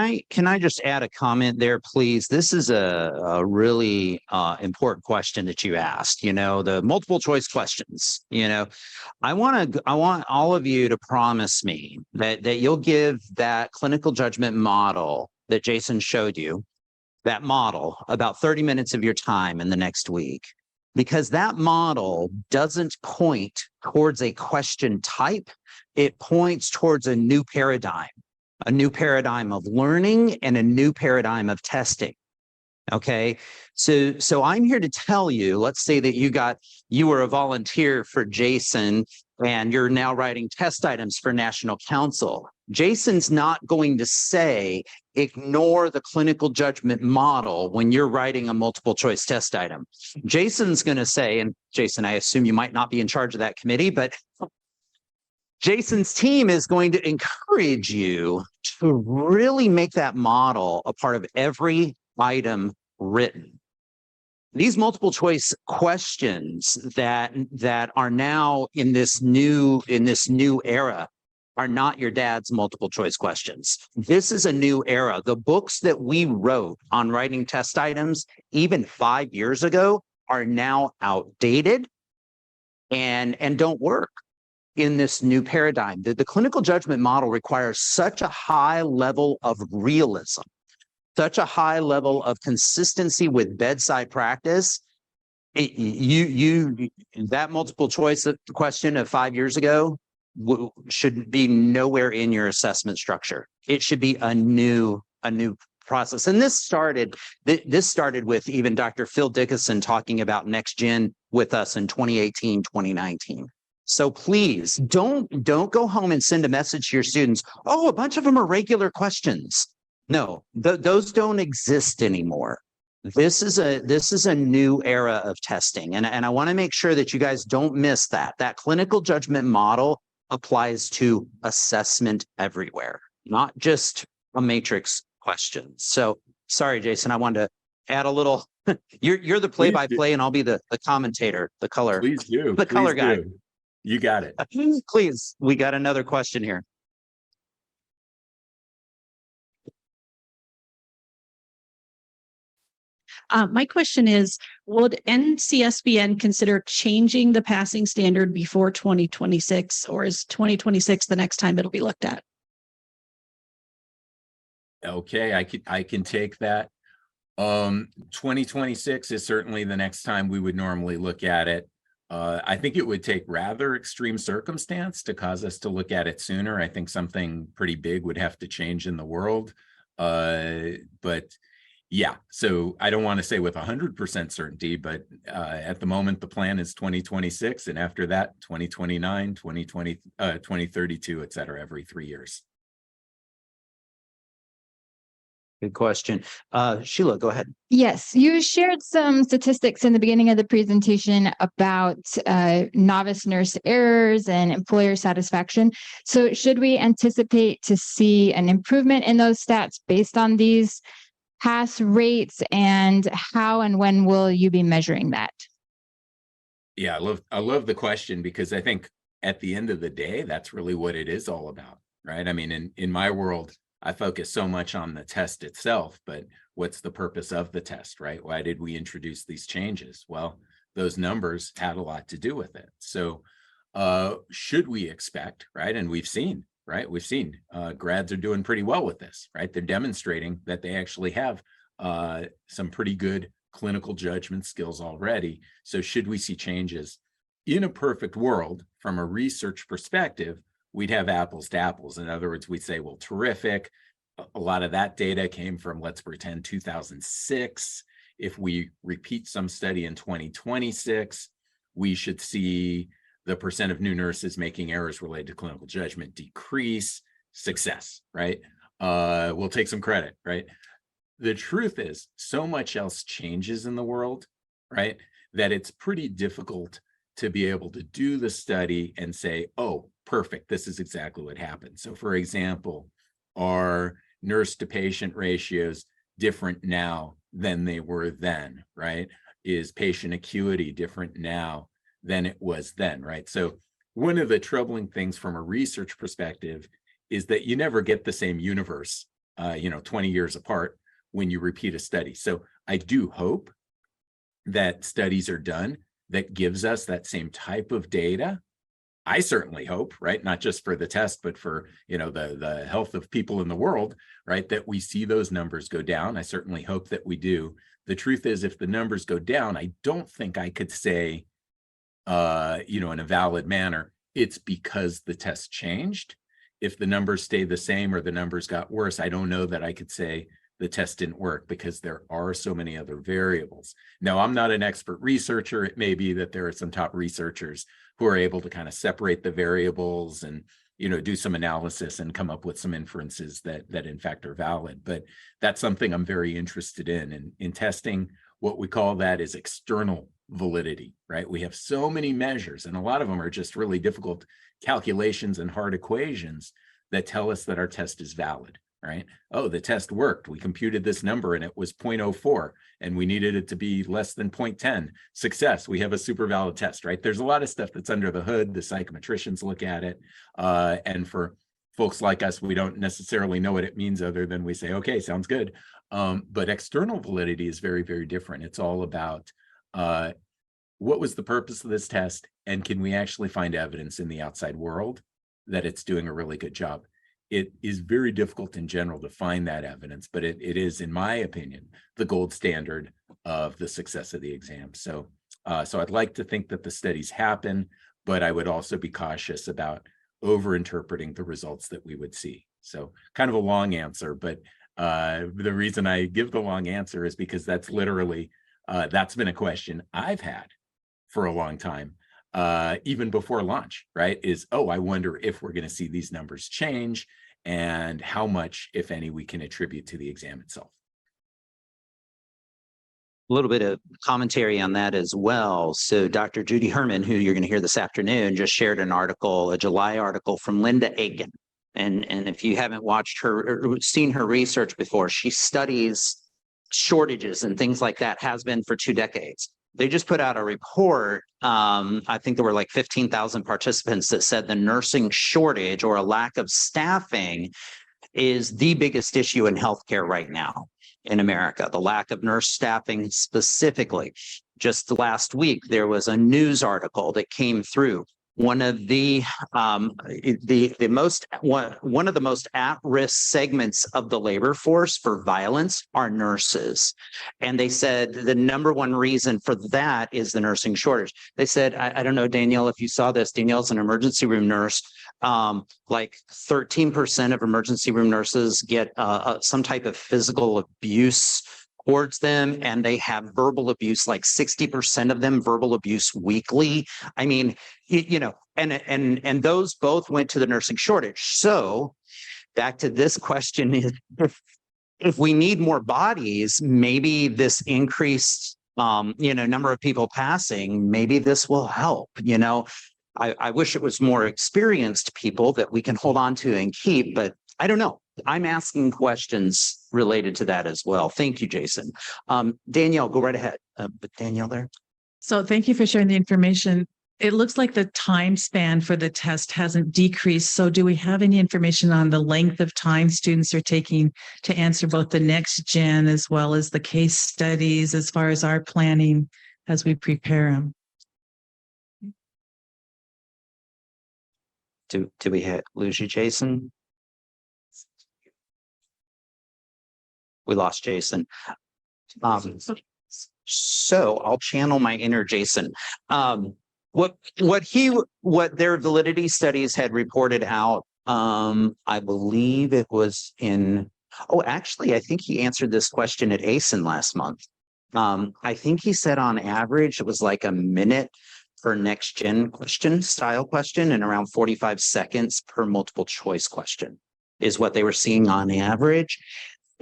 I just add a comment there, please? This is a really important question that you asked. The multiple choice questions. I want all of you to promise me that you'll give that clinical judgment model that Jason showed you, that model, about 30 minutes of your time in the next week, because that model doesn't point towards a question type. It points towards a new paradigm of learning and a new paradigm of testing. Okay. So I'm here to tell you, let's say that you were a volunteer for Jason and you're now writing test items for National Council. Jason's not going to say, ignore the clinical judgment model when you're writing a multiple choice test item. Jason's going to say, and Jason, I assume you might not be in charge of that committee, but Jason's team is going to encourage you to really make that model a part of every item written. These multiple choice questions that are now in this new era are not your dad's multiple choice questions. This is a new era. The books that we wrote on writing test items, even 5 years ago, are now outdated and don't work in this new paradigm. The clinical judgment model requires such a high level of realism, such a high level of consistency with bedside practice. That multiple choice question of 5 years ago should be nowhere in your assessment structure. It should be a new process. And this started with even Dr. Phil Dickinson talking about next gen with us in 2018, 2019. So please don't go home and send a message to your students. Oh, a bunch of them are regular questions. No, those don't exist anymore. This is a new era of testing. And I want to make sure that you guys don't miss that. That clinical judgment model applies to assessment everywhere, not just a matrix question. So sorry, Jason, I wanted to add a little. You're the play-by-play and I'll be the commentator, the color. Please do. The color guy. You got it. Please, we got another question here. My question is, would NCSBN consider changing the passing standard before 2026, or is 2026 the next time it'll be looked at? Okay, I can take that. 2026 is certainly the next time we would normally look at it. I think it would take rather extreme circumstance to cause us to look at it sooner. I think something pretty big would have to change in the world. But yeah, so I don't want to say with 100% certainty, but at the moment, the plan is 2026. And after that, 2029, 2020, 2032, et cetera, every 3 years. Good question. Sheila, go ahead. Yes, you shared some statistics in the beginning of the presentation about novice nurse errors and employer satisfaction. So should we anticipate to see an improvement in those stats based on these pass rates, and how and when will you be measuring that? Yeah, I love the question, because I think at the end of the day, that's really what it is all about, right? I mean, in my world, I focus so much on the test itself, but what's the purpose of the test, right? Why did we introduce these changes? Well, those numbers had a lot to do with it. So should we expect, right? And we've seen, right? We've seen grads are doing pretty well with this, right? They're demonstrating that they actually have some pretty good clinical judgment skills already. So should we see changes? In a perfect world, from a research perspective, we'd have apples to apples. In other words, we'd say, well, terrific. A lot of that data came from, let's pretend, 2006. If we repeat some study in 2026, we should see the percent of new nurses making errors related to clinical judgment decrease. Success, right? We'll take some credit, right? the truth is so much else changes in the world, right? That it's pretty difficult to be able to do the study and say, oh, perfect, this is exactly what happened. So for example, are nurse to patient ratios different now than they were then, right? Is patient acuity different now than it was then, right? So one of the troubling things from a research perspective is that you never get the same universe, 20 years apart when you repeat a study. So I do hope that studies are done that gives us that same type of data. I certainly hope, right? Not just for the test, but for, the health of people in the world, right? That we see those numbers go down. I certainly hope that we do. The truth is, if the numbers go down, I don't think I could say, in a valid manner, it's because the test changed. If the numbers stay the same or the numbers got worse, I don't know that I could say the test didn't work, because there are so many other variables. Now, I'm not an expert researcher. It may be that there are some top researchers who are able to kind of separate the variables and, do some analysis and come up with some inferences that in fact are valid. But that's something I'm very interested in testing. What we call that is external validity, right? We have so many measures, and a lot of them are just really difficult calculations and hard equations that tell us that our test is valid, right? Oh, the test worked. We computed this number and it was 0.04 and we needed it to be less than 0.10. Success, we have a super valid test, right? There's a lot of stuff that's under the hood. The psychometricians look at it. And for folks like us, we don't necessarily know what it means other than we say, okay, sounds good. But external validity is very, very different. It's all about what was the purpose of this test, and can we actually find evidence in the outside world that it's doing a really good job? It is very difficult in general to find that evidence, but it is, in my opinion, the gold standard of the success of the exam. So I'd like to think that the studies happen, but I would also be cautious about over-interpreting the results that we would see. So kind of a long answer, but the reason I give the long answer is because that's literally, that's been a question I've had for a long time, even before launch, right? Is, oh, I wonder if we're going to see these numbers change and how much, if any, we can attribute to the exam itself. A little bit of commentary on that as well. So Dr. Judy Herman, who you're going to hear this afternoon, just shared an article, a July article from Linda Aiken. And if you haven't watched her or seen her research before, she studies shortages and things like that, has been for 2 decades. They just put out a report. I think there were like 15,000 participants that said the nursing shortage or a lack of staffing is the biggest issue in healthcare right now in America. The lack of nurse staffing specifically. Just last week, there was a news article that came through. One of the most at-risk segments of the labor force for violence are nurses. And they said the number one reason for that is the nursing shortage. They said, I don't know, Danielle, if you saw this, Danielle's an emergency room nurse. Like 13% of emergency room nurses get some type of physical abuse towards them, and they have verbal abuse, like 60% of them verbal abuse weekly. I mean, and those both went to the nursing shortage. So back to this question is, if we need more bodies, maybe this increased, number of people passing, maybe this will help, I wish it was more experienced people that we can hold on to and keep, but I don't know. I'm asking questions related to that as well. Thank you, Jason. Danielle, go right ahead. Danielle there. So thank you for sharing the information. It looks like the time span for the test hasn't decreased. So do we have any information on the length of time students are taking to answer both the next gen as well as the case studies as far as our planning as we prepare them? Do we lose you, Jason? We lost Jason. So I'll channel my inner Jason. What their validity studies had reported out, I believe it was actually, I think he answered this question at ASIN last month. I think he said on average, it was like a minute per next gen style question and around 45 seconds per multiple choice question is what they were seeing on average.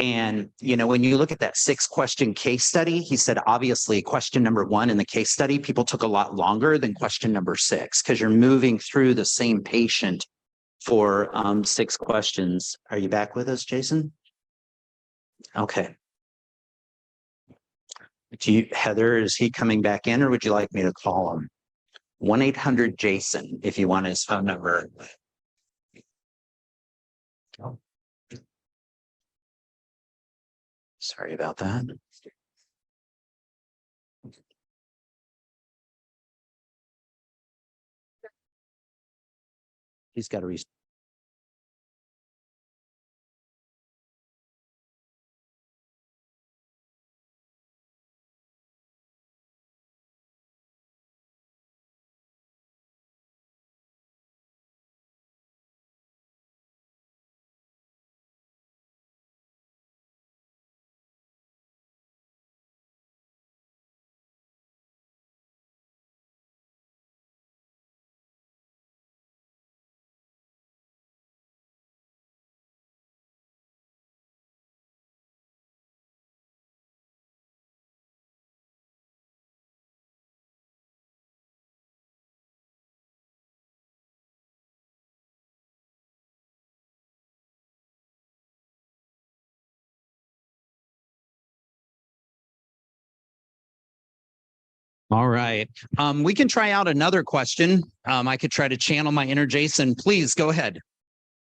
And, you know, when you look at that 6-question case study, he said, obviously, question number 1 in the case study, people took a lot longer than question number 6 because you're moving through the same patient for 6 questions. Are you back with us, Jason? Okay. Heather, is he coming back in, or would you like me to call him? 1-800-JASON if you want his phone number. Oh. Sorry about that. He's got to reach. All right. We can try out another question. I could try to channel my inner Jason. Please go ahead.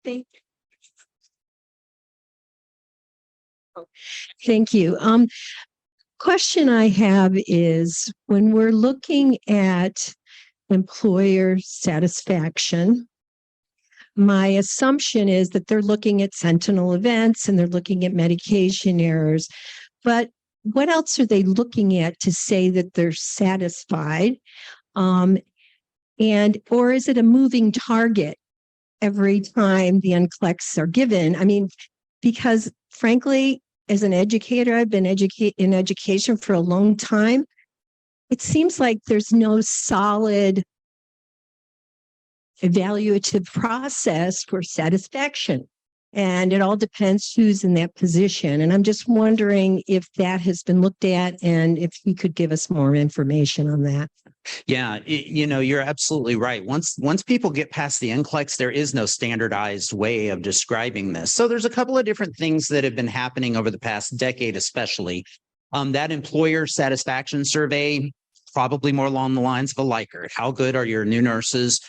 Thank you. Question I have is, when we're looking at employer satisfaction, my assumption is that they're looking at sentinel events and they're looking at medication errors, but what else are they looking at to say that they're satisfied? Or is it a moving target every time the NCLEX are given? I mean, because frankly, as an educator, I've been in education for a long time. It seems like there's no solid evaluative process for satisfaction. And it all depends who's in that position. And I'm just wondering if that has been looked at and if you could give us more information on that. Yeah, you know, you're absolutely right. Once people get past the NCLEX, there is no standardized way of describing this. So there's a couple of different things that have been happening over the past decade, especially. That employer satisfaction survey, probably more along the lines of a Likert. How good are your new nurses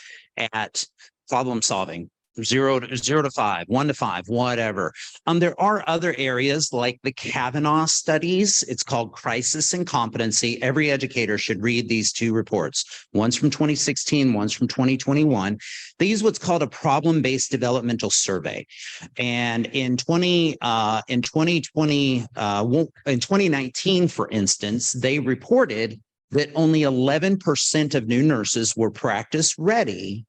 at problem solving? 0 to 5, 1 to 5, whatever. There are other areas like the Kavanaugh studies. It's called Crisis and Competency. Every educator should read these 2 reports. One's from 2016, one's from 2021. They use what's called a problem-based developmental survey. And in 2019, for instance, they reported that only 11% of new nurses were practice ready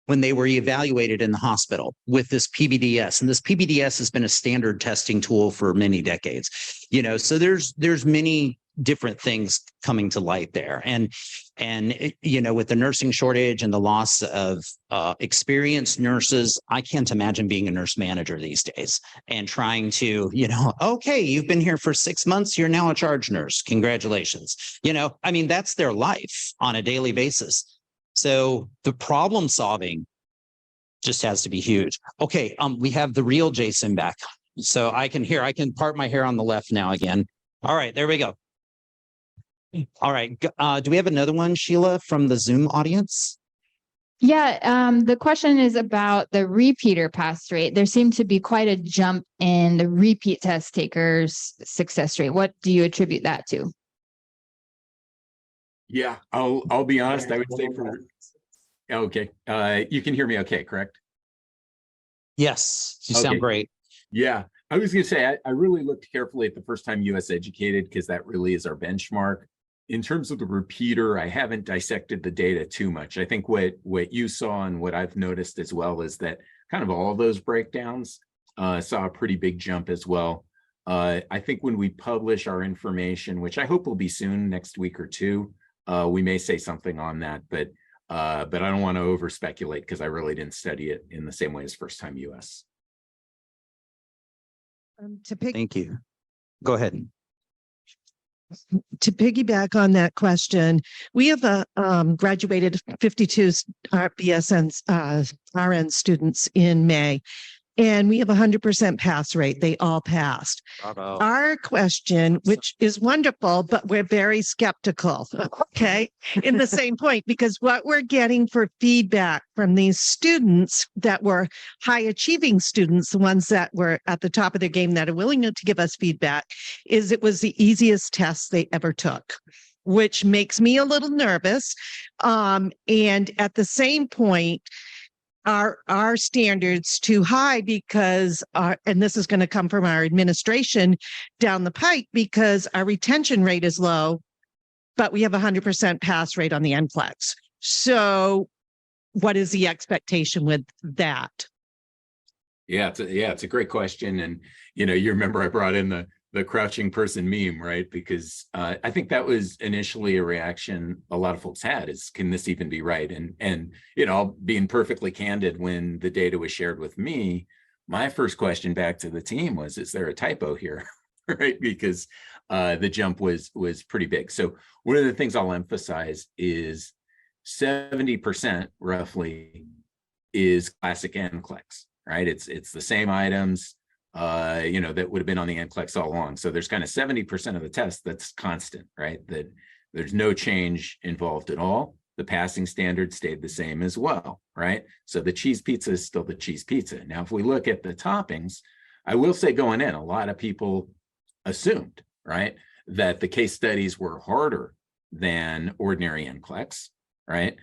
when they were evaluated in the hospital with this PBDS. And this PBDS has been a standard testing tool for many decades. You know, so there's many different things coming to light there. And you know, with the nursing shortage and the loss of experienced nurses, I can't imagine being a nurse manager these days and trying to, you know, okay, you've been here for 6 months, you're now a charge nurse. Congratulations. You know, I mean, that's their life on a daily basis. So the problem solving just has to be huge. Okay, we have the real Jason back. So I can part my hair on the left now again. All right, there we go. All right, do we have another one, Sheila, from the Zoom audience? Yeah, the question is about the repeater pass rate. There seemed to be quite a jump in the repeat test takers' success rate. What do you attribute that to? Yeah, I'll be honest. I would say okay. You can hear me okay, correct? Yes, you sound great. Yeah, I was going to say, I really looked carefully at the first time US educated because that really is our benchmark. In terms of the repeater, I haven't dissected the data too much. I think what you saw and what I've noticed as well is that kind of all of those breakdowns saw a pretty big jump as well. I think when we publish our information, which I hope will be soon, next week or 2, we may say something on that, but I don't want to over speculate because I really didn't study it in the same way as first time US. Thank you. Go ahead. To piggyback on that question, we have graduated 52 BSN RN students in May, and we have 100% pass rate. They all passed. Bravo. Our question, which is wonderful, but we're very skeptical, okay, in the same point, because what we're getting for feedback from these students that were high achieving students, the ones that were at the top of their game that are willing to give us feedback, is it was the easiest test they ever took, which makes me a little nervous. And at the same point, our standards too high because and this is going to come from our administration down the pike, because our retention rate is low, but we have 100% pass rate on the NCLEX. So what is the expectation with that? Yeah, it's a great question. And, you remember I brought in the crouching person meme, right? Because I think that was initially a reaction a lot of folks had is, can this even be right? And being perfectly candid, when the data was shared with me, my first question back to the team was, is there a typo here? Right? Because the jump was pretty big. So one of the things I'll emphasize is 70% roughly is classic NCLEX, right? It's the same items, that would have been on the NCLEX all along. So there's kind of 70% of the test that's constant, right? That there's no change involved at all. The passing standard stayed the same as well, right? So the cheese pizza is still the cheese pizza. Now, if we look at the toppings, I will say going in, a lot of people assumed, right, that the case studies were harder than ordinary NCLEX, right?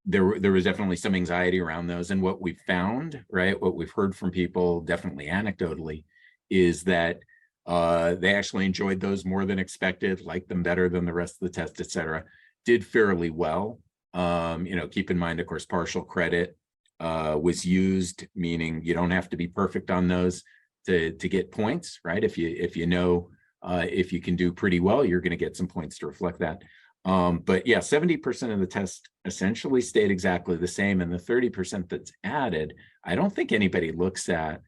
There was definitely some anxiety around those. And what we've found, right, what we've heard from people, definitely anecdotally, is that they actually enjoyed those more than expected, liked them better than the rest of the test, et cetera, did fairly well. Keep in mind, of course, partial credit was used, meaning you don't have to be perfect on those to get points, right? If you can do pretty well, you're going to get some points to reflect that. But yeah, 70% of the test essentially stayed exactly the same. And the 30% that's added, I don't think anybody looks at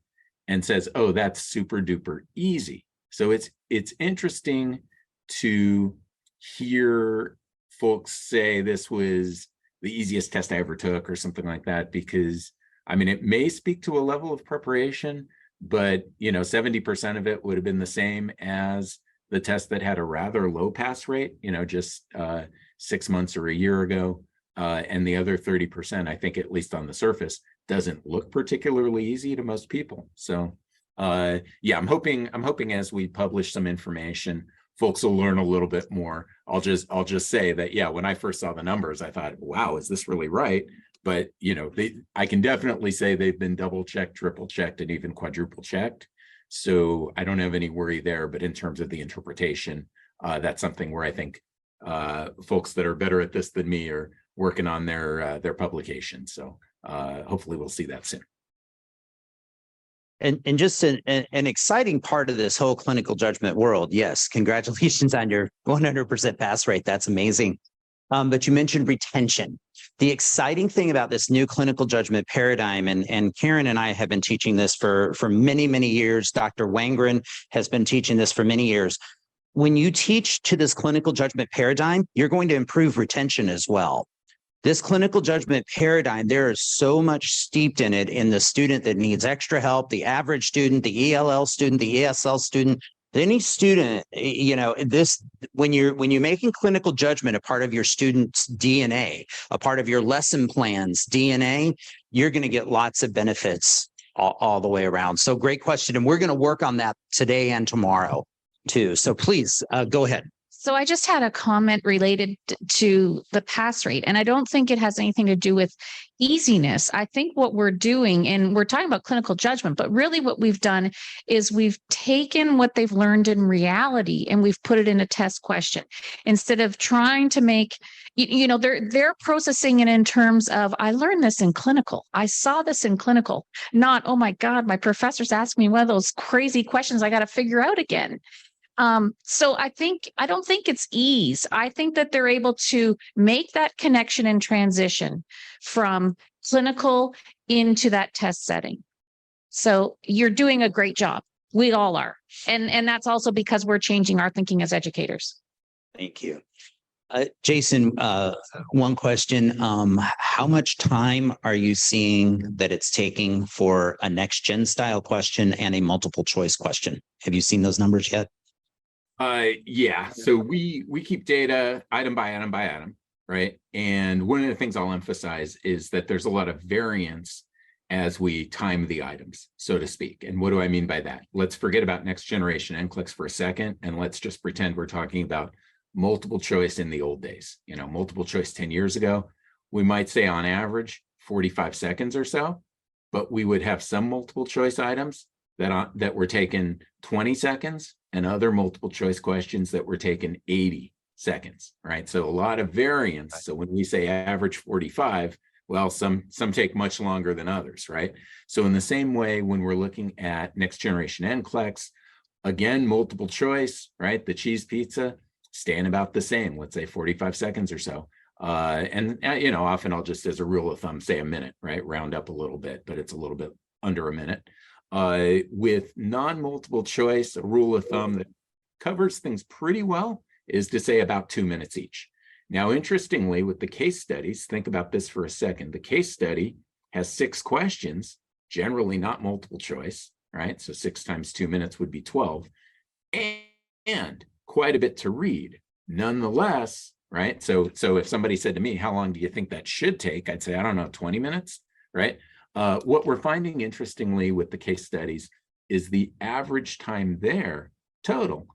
and says, oh, that's super duper easy. So it's interesting to hear folks say this was the easiest test I ever took or something like that, because it may speak to a level of preparation, but 70% of it would have been the same as the test that had a rather low pass rate, just 6 months or a year ago. And the other 30%, I think, at least on the surface, doesn't look particularly easy to most people. So yeah, I'm hoping as we publish some information, folks will learn a little bit more. I'll just say that, yeah, when I first saw the numbers, I thought, wow, is this really right? But I can definitely say they've been double checked, triple checked, and even quadruple checked. So I don't have any worry there, but in terms of the interpretation, that's something where I think folks that are better at this than me are working on their publication. So hopefully we'll see that soon. And just an exciting part of this whole clinical judgment world. Yes, congratulations on your 100% pass rate. That's amazing. But you mentioned retention. The exciting thing about this new clinical judgment paradigm, and Karen and I have been teaching this for many, many years. Dr. Wangren has been teaching this for many years. When you teach to this clinical judgment paradigm, you're going to improve retention as well. This clinical judgment paradigm, there is so much steeped in it in the student that needs extra help, the average student, the ELL student, the ESL student. Any student, when you're making clinical judgment a part of your student's DNA, a part of your lesson plan's DNA, you're going to get lots of benefits all the way around. So great question. And we're going to work on that today and tomorrow too. So please go ahead. So I just had a comment related to the pass rate, and I don't think it has anything to do with easiness. I think what we're doing, and we're talking about clinical judgment, but really what we've done is we've taken what they've learned in reality and we've put it in a test question instead of trying to make, they're processing it in terms of, I learned this in clinical. I saw this in clinical, not, oh my God, my professor's asked me one of those crazy questions I got to figure out again. So I don't think it's ease. I think that they're able to make that connection and transition from clinical into that test setting. So you're doing a great job. We all are. And that's also because we're changing our thinking as educators. Thank you. Jason, one question. How much time are you seeing that it's taking for a next gen style question and a multiple choice question? Have you seen those numbers yet? Yeah. So we keep data item by item, right? And one of the things I'll emphasize is that there's a lot of variance as we time the items, so to speak. And what do I mean by that? Let's forget about next generation NCLEX for a second, and let's just pretend we're talking about multiple choice in the old days. You know, multiple choice 10 years ago, we might say on average 45 seconds or so, but we would have some multiple choice items that were taken 20 seconds and other multiple choice questions that were taken 80 seconds, right? So a lot of variance. So when we say average 45, well, some take much longer than others, right? So in the same way, when we're looking at next generation NCLEX, again, multiple choice, right? The cheese pizza, staying about the same, let's say 45 seconds or so. And you know, often I'll just, as a rule of thumb, say a minute, right? Round up a little bit, but it's a little bit under a minute. With non-multiple choice, a rule of thumb that covers things pretty well is to say about 2 minutes each. Now, interestingly, with the case studies, think about this for a second. The case study has 6 questions, generally not multiple choice, right? So 6 times 2 minutes would be 12, and quite a bit to read. Nonetheless, right? So if somebody said to me, how long do you think that should take? I'd say, I don't know, 20 minutes, right? What we're finding interestingly with the case studies is the average time there total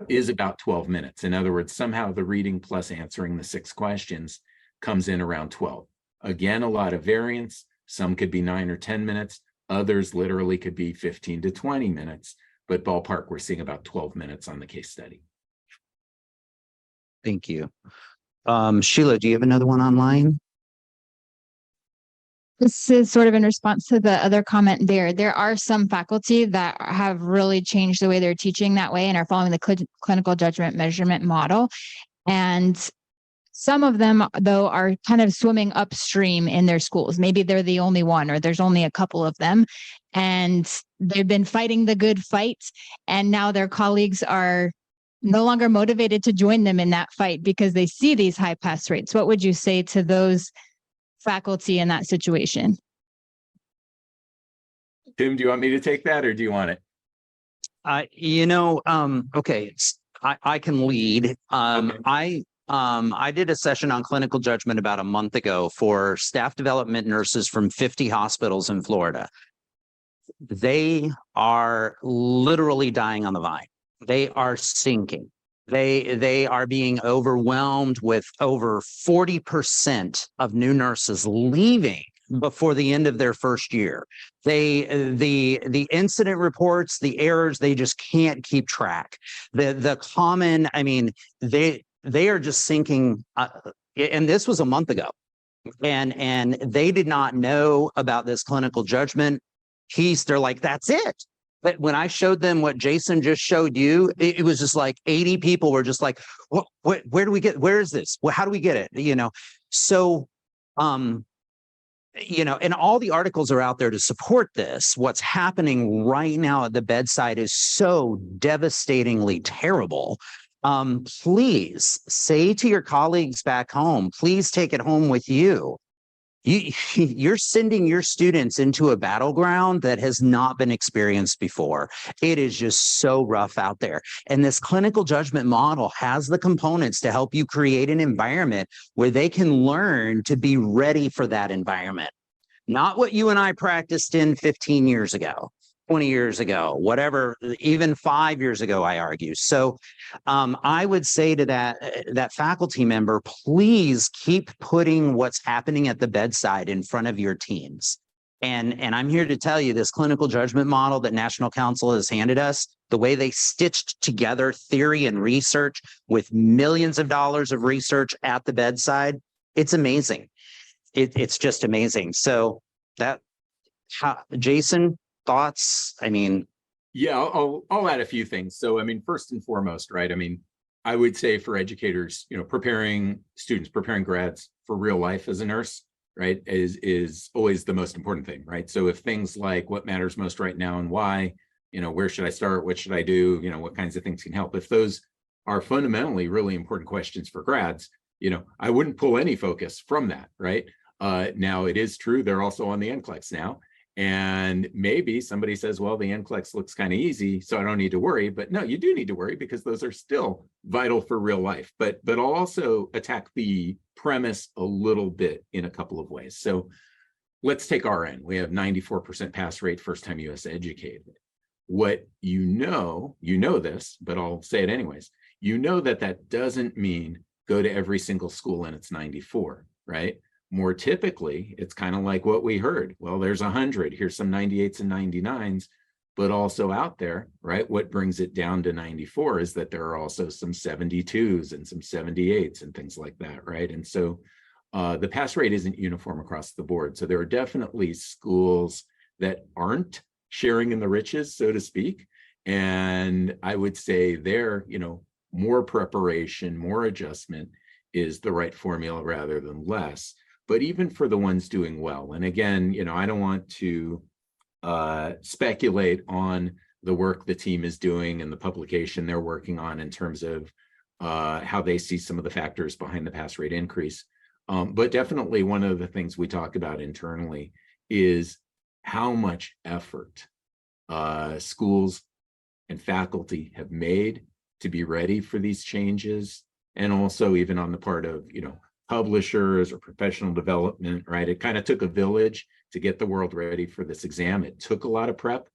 is about 12 minutes. In other words, somehow the reading plus answering the 6 questions comes in around 12. Again, a lot of variance. Some could be 9 or 10 minutes. Others literally could be 15 to 20 minutes. But ballpark, we're seeing about 12 minutes on the case study. Thank you. Sheila, do you have another one online? This is sort of in response to the other comment there. There are some faculty that have really changed the way they're teaching that way and are following the clinical judgment measurement model. And some of them, though, are kind of swimming upstream in their schools. Maybe they're the only one, or there's only a couple of them. And they've been fighting the good fight. And now their colleagues are no longer motivated to join them in that fight because they see these high pass rates. What would you say to those faculty in that situation? Tim, do you want me to take that or do you want it? Okay, I can lead. Okay. I did a session on clinical judgment about a month ago for staff development nurses from 50 hospitals in Florida. They are literally dying on the vine. They are sinking. They are being overwhelmed with over 40% of new nurses leaving before the end of their first year. The incident reports, the errors, they just can't keep track. The common, I mean, they are just sinking. And this was a month ago, and they did not know about this clinical judgment piece. They're like, that's it. But when I showed them what Jason just showed you, it was just like 80 people were just like, where do we get, where is this? Well, how do we get it? So, and all the articles are out there to support this. What's happening right now at the bedside is so devastatingly terrible. Please say to your colleagues back home, please take it home with you. You're sending your students into a battleground that has not been experienced before. It is just so rough out there. And this clinical judgment model has the components to help you create an environment where they can learn to be ready for that environment. Not what you and I practiced in 15 years ago, 20 years ago, whatever, even 5 years ago, I argue. So I would say to that faculty member, please keep putting what's happening at the bedside in front of your teams. And I'm here to tell you this clinical judgment model that National Council has handed us, the way they stitched together theory and research with millions of dollars of research at the bedside, it's amazing. It's just amazing. So Jason, thoughts? I mean, yeah, I'll add a few things. So, I mean, first and foremost, right? I mean, I would say for educators, preparing students, preparing grads for real life as a nurse, right, is always the most important thing, right? So if things like what matters most right now and why, where should I start? What should I do? What kinds of things can help? If those are fundamentally really important questions for grads, I wouldn't pull any focus from that, right? Now it is true they're also on the NCLEX now, and maybe somebody says, well, the NCLEX looks kind of easy, so I don't need to worry. But no, you do need to worry because those are still vital for real life. But I'll also attack the premise a little bit in a couple of ways. So let's take RN. We have 94% pass rate, first time US educated. What you know this, but I'll say it anyways. That doesn't mean go to every single school and it's 94, right? More typically, it's kind of like what we heard. Well, there's 100, here's some 98s and 99s, but also out there, right? What brings it down to 94 is that there are also some 72s and some 78s and things like that, right? And so the pass rate isn't uniform across the board. So there are definitely schools that aren't sharing in the riches, so to speak. And I would say there, more preparation, more adjustment is the right formula rather than less. But even for the ones doing well, and again, I don't want to speculate on the work the team is doing and the publication they're working on in terms of how they see some of the factors behind the pass rate increase. But definitely one of the things we talk about internally is how much effort schools and faculty have made to be ready for these changes. And also even on the part of, publishers or professional development, right? It kind of took a village to get the world ready for this exam. It took a lot of prep.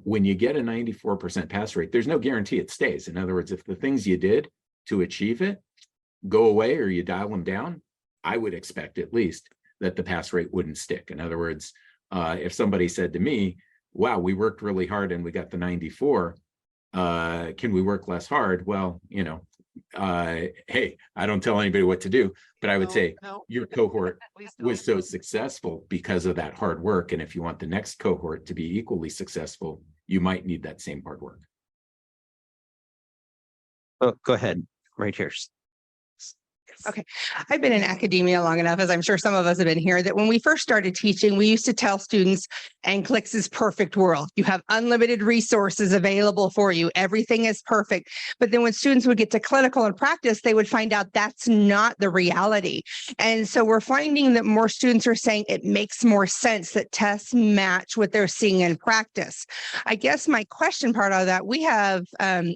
When you get a 94% pass rate, there's no guarantee it stays. In other words, if the things you did to achieve it go away or you dial them down, I would expect at least that the pass rate wouldn't stick. In other words, if somebody said to me, wow, we worked really hard and we got the 94, can we work less hard? Well, hey, I don't tell anybody what to do, but I would say your cohort was so successful because of that hard work. And if you want the next cohort to be equally successful, you might need that same hard work. Oh, go ahead, right here. Okay. I've been in academia long enough, as I'm sure some of us have been here, that when we first started teaching, we used to tell students, NCLEX is perfect world. You have unlimited resources available for you. Everything is perfect. But then when students would get to clinical and practice, they would find out that's not the reality. And so we're finding that more students are saying it makes more sense that tests match what they're seeing in practice. I guess my question part of that, we have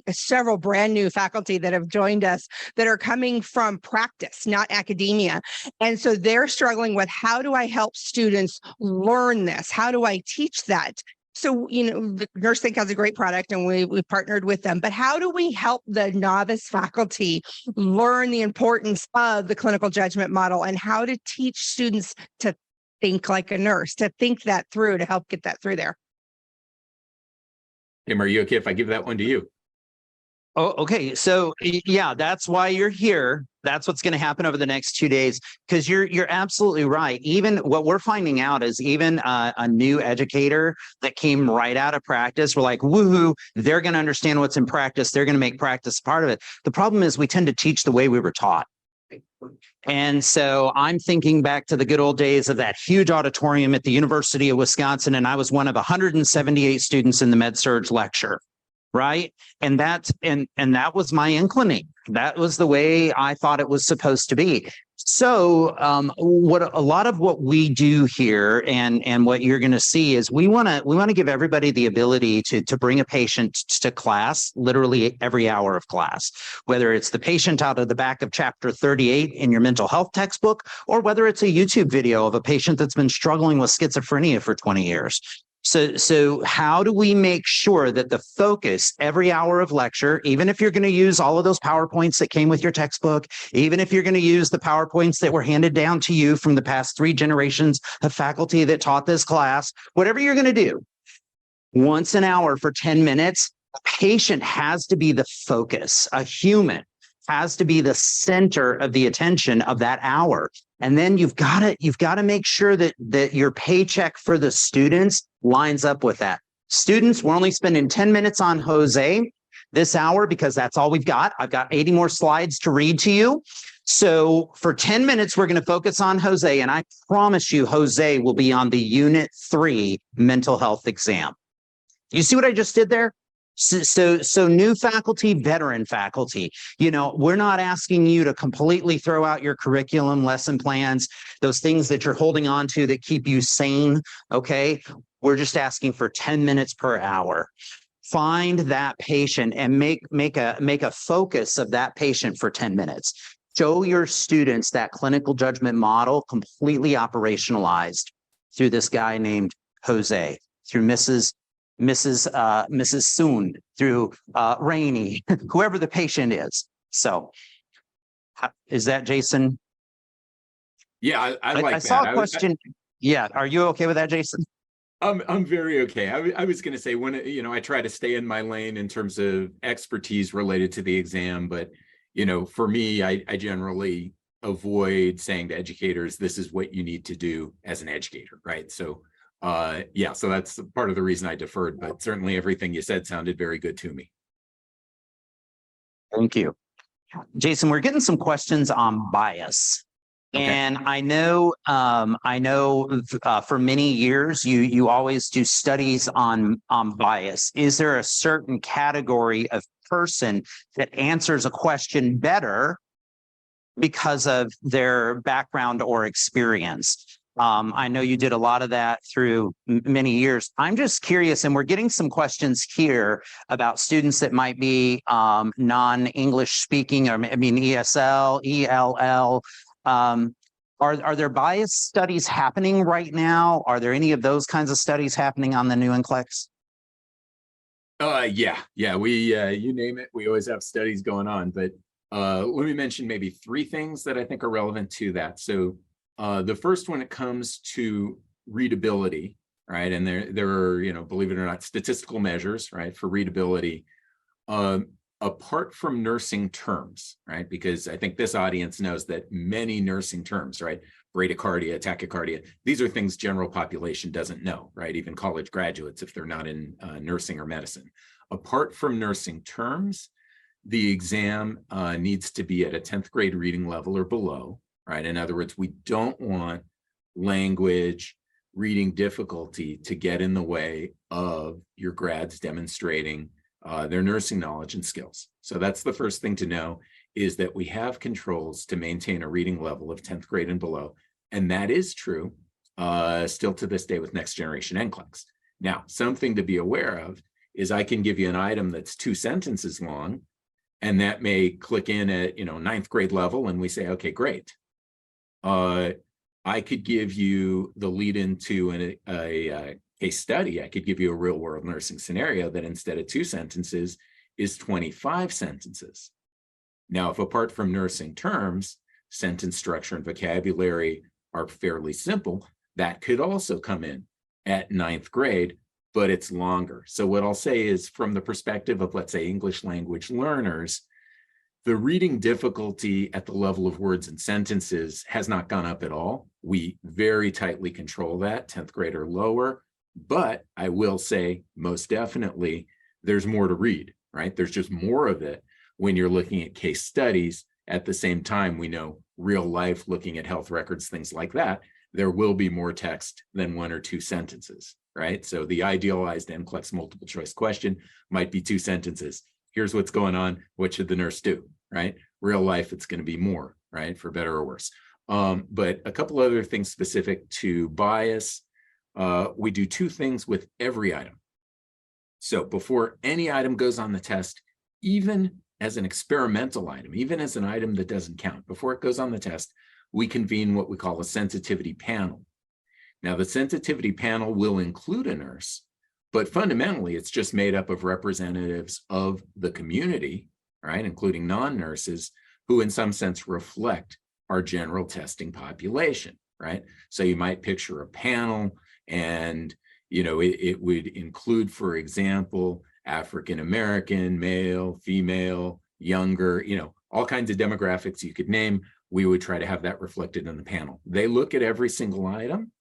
several brand new faculty that have joined us that are coming from practice, not academia. And so they're struggling with, how do I help students learn this? How do I teach that? So, NurseThink has a great product and we partnered with them, but how do we help the novice faculty learn the importance of the clinical judgment model and how to teach students to think like a nurse, to think that through, to help get that through there? Tim, are you okay if I give that one to you? Oh, okay. So yeah, that's why you're here. That's what's going to happen over the next 2 days, because you're absolutely right. Even what we're finding out is even a new educator that came right out of practice, we're like, woohoo, they're going to understand what's in practice. They're going to make practice part of it. The problem is we tend to teach the way we were taught. And so I'm thinking back to the good old days of that huge auditorium at the University of Wisconsin, and I was one of 178 students in the med-surg lecture. Right. And that was my inclination. That was the way I thought it was supposed to be. So what a lot of what we do here and what you're going to see is we want to give everybody the ability to bring a patient to class literally every hour of class, whether it's the patient out of the back of chapter 38 in your mental health textbook, or whether it's a YouTube video of a patient that's been struggling with schizophrenia for 20 years. So how do we make sure that the focus every hour of lecture, even if you're going to use all of those PowerPoints that came with your textbook, even if you're going to use the PowerPoints that were handed down to you from the past 3 generations of faculty that taught this class, whatever you're going to do, once an hour for 10 minutes, a patient has to be the focus. A human has to be the center of the attention of that hour. And then you've got to make sure that your paycheck for the students lines up with that. Students, we're only spending 10 minutes on Jose this hour because that's all we've got. I've got 80 more slides to read to you. So for 10 minutes, we're going to focus on Jose, and I promise you, Jose will be on the Unit 3 mental health exam. You see what I just did there? So new faculty, veteran faculty, you know, we're not asking you to completely throw out your curriculum, lesson plans, those things that you're holding on to that keep you sane. Okay. We're just asking for 10 minutes per hour. Find that patient and make a focus of that patient for 10 minutes. Show your students that clinical judgment model completely operationalized through this guy named Jose, through Mrs. Soon, through Rainey, whoever the patient is. So, is that Jason? Yeah, I like that. I saw a question. Yeah, are you okay with that, Jason? I'm very okay. I was going to say, when I try to stay in my lane in terms of expertise related to the exam, but for me, I generally avoid saying to educators, this is what you need to do as an educator, right? So so that's part of the reason I deferred, but certainly everything you said sounded very good to me. Thank you. Jason, we're getting some questions on bias. Okay. And I know for many years, you always do studies on bias. Is there a certain category of person that answers a question better because of their background or experience? I know you did a lot of that through many years. I'm just curious, and we're getting some questions here about students that might be non-English speaking, or ESL, ELL. Are there bias studies happening right now? Are there any of those kinds of studies happening on the new NCLEX? Yeah. We you name it, we always have studies going on. But let me mention maybe 3 things that I think are relevant to that. So the first one, it comes to readability, right? And there are, believe it or not, statistical measures, right, for readability. Apart from nursing terms, right? Because I think this audience knows that many nursing terms, right? Bradycardia, tachycardia, these are things general population doesn't know, right? Even college graduates, if they're not in nursing or medicine. Apart from nursing terms, the exam needs to be at a 10th grade reading level or below, right? In other words, we don't want language, reading difficulty to get in the way of your grads demonstrating their nursing knowledge and skills. So that's the first thing to know, is that we have controls to maintain a reading level of 10th grade and below. And that is true still to this day with next generation NCLEX. Now, something to be aware of is I can give you an item that's 2 sentences long, and that may click in at 9th grade level, and we say, okay, great. I could give you the lead into a case study. I could give you a real world nursing scenario that instead of 2 sentences is 25 sentences. Now, if apart from nursing terms, sentence structure and vocabulary are fairly simple, that could also come in at 9th grade, but it's longer. So what I'll say is, from the perspective of, let's say, English language learners, the reading difficulty at the level of words and sentences has not gone up at all. We very tightly control that, 10th grade or lower. But I will say, most definitely, there's more to read, right? There's just more of it when you're looking at case studies. At the same time, we know real life, looking at health records, things like that, there will be more text than 1 or 2 sentences, right? So the idealized NCLEX multiple choice question might be 2 sentences. Here's what's going on. What should the nurse do, right? Real life, it's going to be more, right? For better or worse. But a couple other things specific to bias. We do 2 things with every item. So before any item goes on the test, even as an experimental item, even as an item that doesn't count, before it goes on the test, we convene what we call a sensitivity panel. Now, the sensitivity panel will include a nurse, but fundamentally, it's just made up of representatives of the community, right, including non-nurses, who in some sense reflect our general testing population, right? So you might picture a panel, and it would include, for example, African-American, male, female, younger, all kinds of demographics you could name. We would try to have that reflected in the panel. They look at every single item,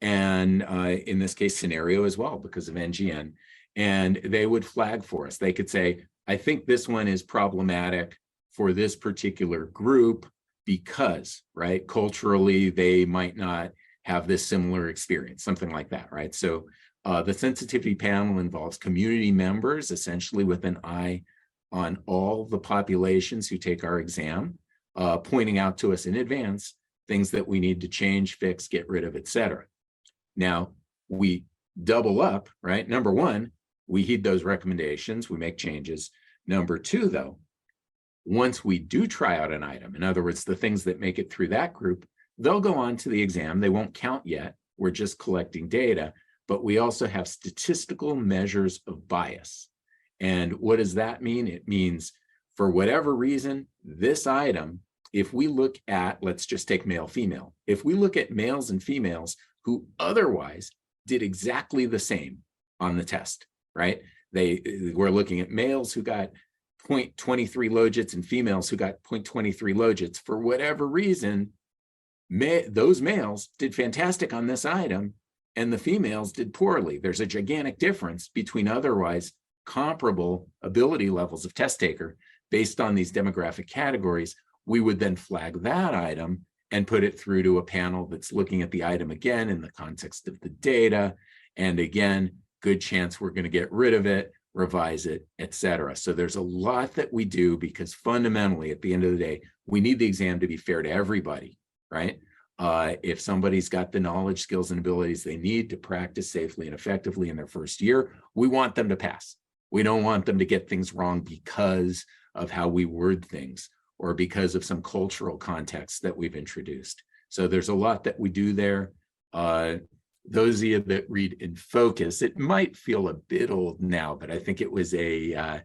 and in this case, scenario as well, because of NGN, and they would flag for us. They could say, I think this one is problematic for this particular group. because, right, culturally, they might not have this similar experience, something like that, right? So the sensitivity panel involves community members, essentially with an eye on all the populations who take our exam, pointing out to us in advance things that we need to change, fix, get rid of, et cetera. Now, we double up, right? Number one, we heed those recommendations, we make changes. Number two, though, once we do try out an item, in other words, the things that make it through that group, they'll go on to the exam. They won't count yet. We're just collecting data, but we also have statistical measures of bias. And what does that mean? It means for whatever reason, this item, if we look at, let's just take male, female, if we look at males and females who otherwise did exactly the same on the test, right? We're looking at males who got 0.23 logits and females who got 0.23 logits. For whatever reason, those males did fantastic on this item and the females did poorly. There's a gigantic difference between otherwise comparable ability levels of test taker based on these demographic categories. We would then flag that item and put it through to a panel that's looking at the item again in the context of the data. And again, good chance we're going to get rid of it, revise it, et cetera. So there's a lot that we do because fundamentally, at the end of the day, we need the exam to be fair to everybody, right? If somebody's got the knowledge, skills, and abilities they need to practice safely and effectively in their first year, we want them to pass. We don't want them to get things wrong because of how we word things or because of some cultural context that we've introduced. So there's a lot that we do there. Those of you that read In Focus, it might feel a bit old now, but I think it was a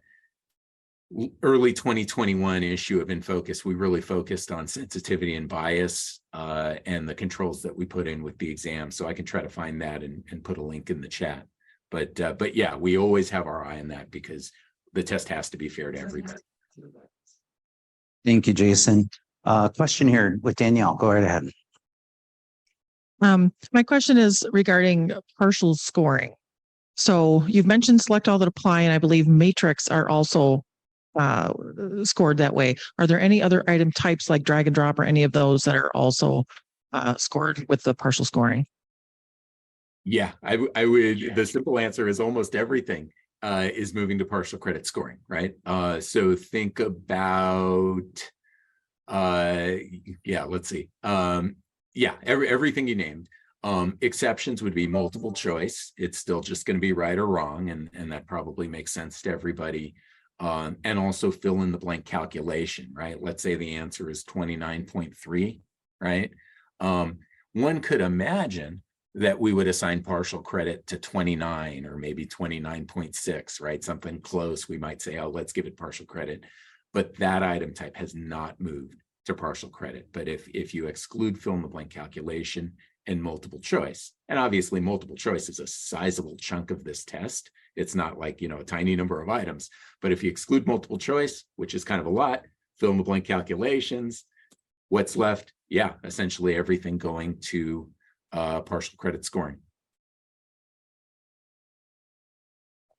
early 2021 issue of In Focus. We really focused on sensitivity and bias and the controls that we put in with the exam. So I can try to find that and put a link in the chat. But yeah, we always have our eye on that because the test has to be fair to everybody. Thank you, Jason. Question here with Danielle. Go right ahead. My question is regarding partial scoring. So you've mentioned select all that apply, and I believe matrix are also scored that way. Are there any other item types like drag and drop or any of those that are also scored with the partial scoring? Yeah, I would. The simple answer is almost everything is moving to partial credit scoring, right? So think about, yeah, let's see. Yeah, everything you named. Exceptions would be multiple choice. It's still just going to be right or wrong, and that probably makes sense to everybody. And also fill in the blank calculation, right? Let's say the answer is 29.3, right? One could imagine that we would assign partial credit to 29 or maybe 29.6, right? Something close. We might say, oh, let's give it partial credit. But that item type has not moved to partial credit. But if you exclude fill in the blank calculation and multiple choice, and obviously multiple choice is a sizable chunk of this test. It's not like, you know, a tiny number of items, but if you exclude multiple choice, which is kind of a lot, fill in the blank calculations, what's left? Yeah, essentially everything going to partial credit scoring.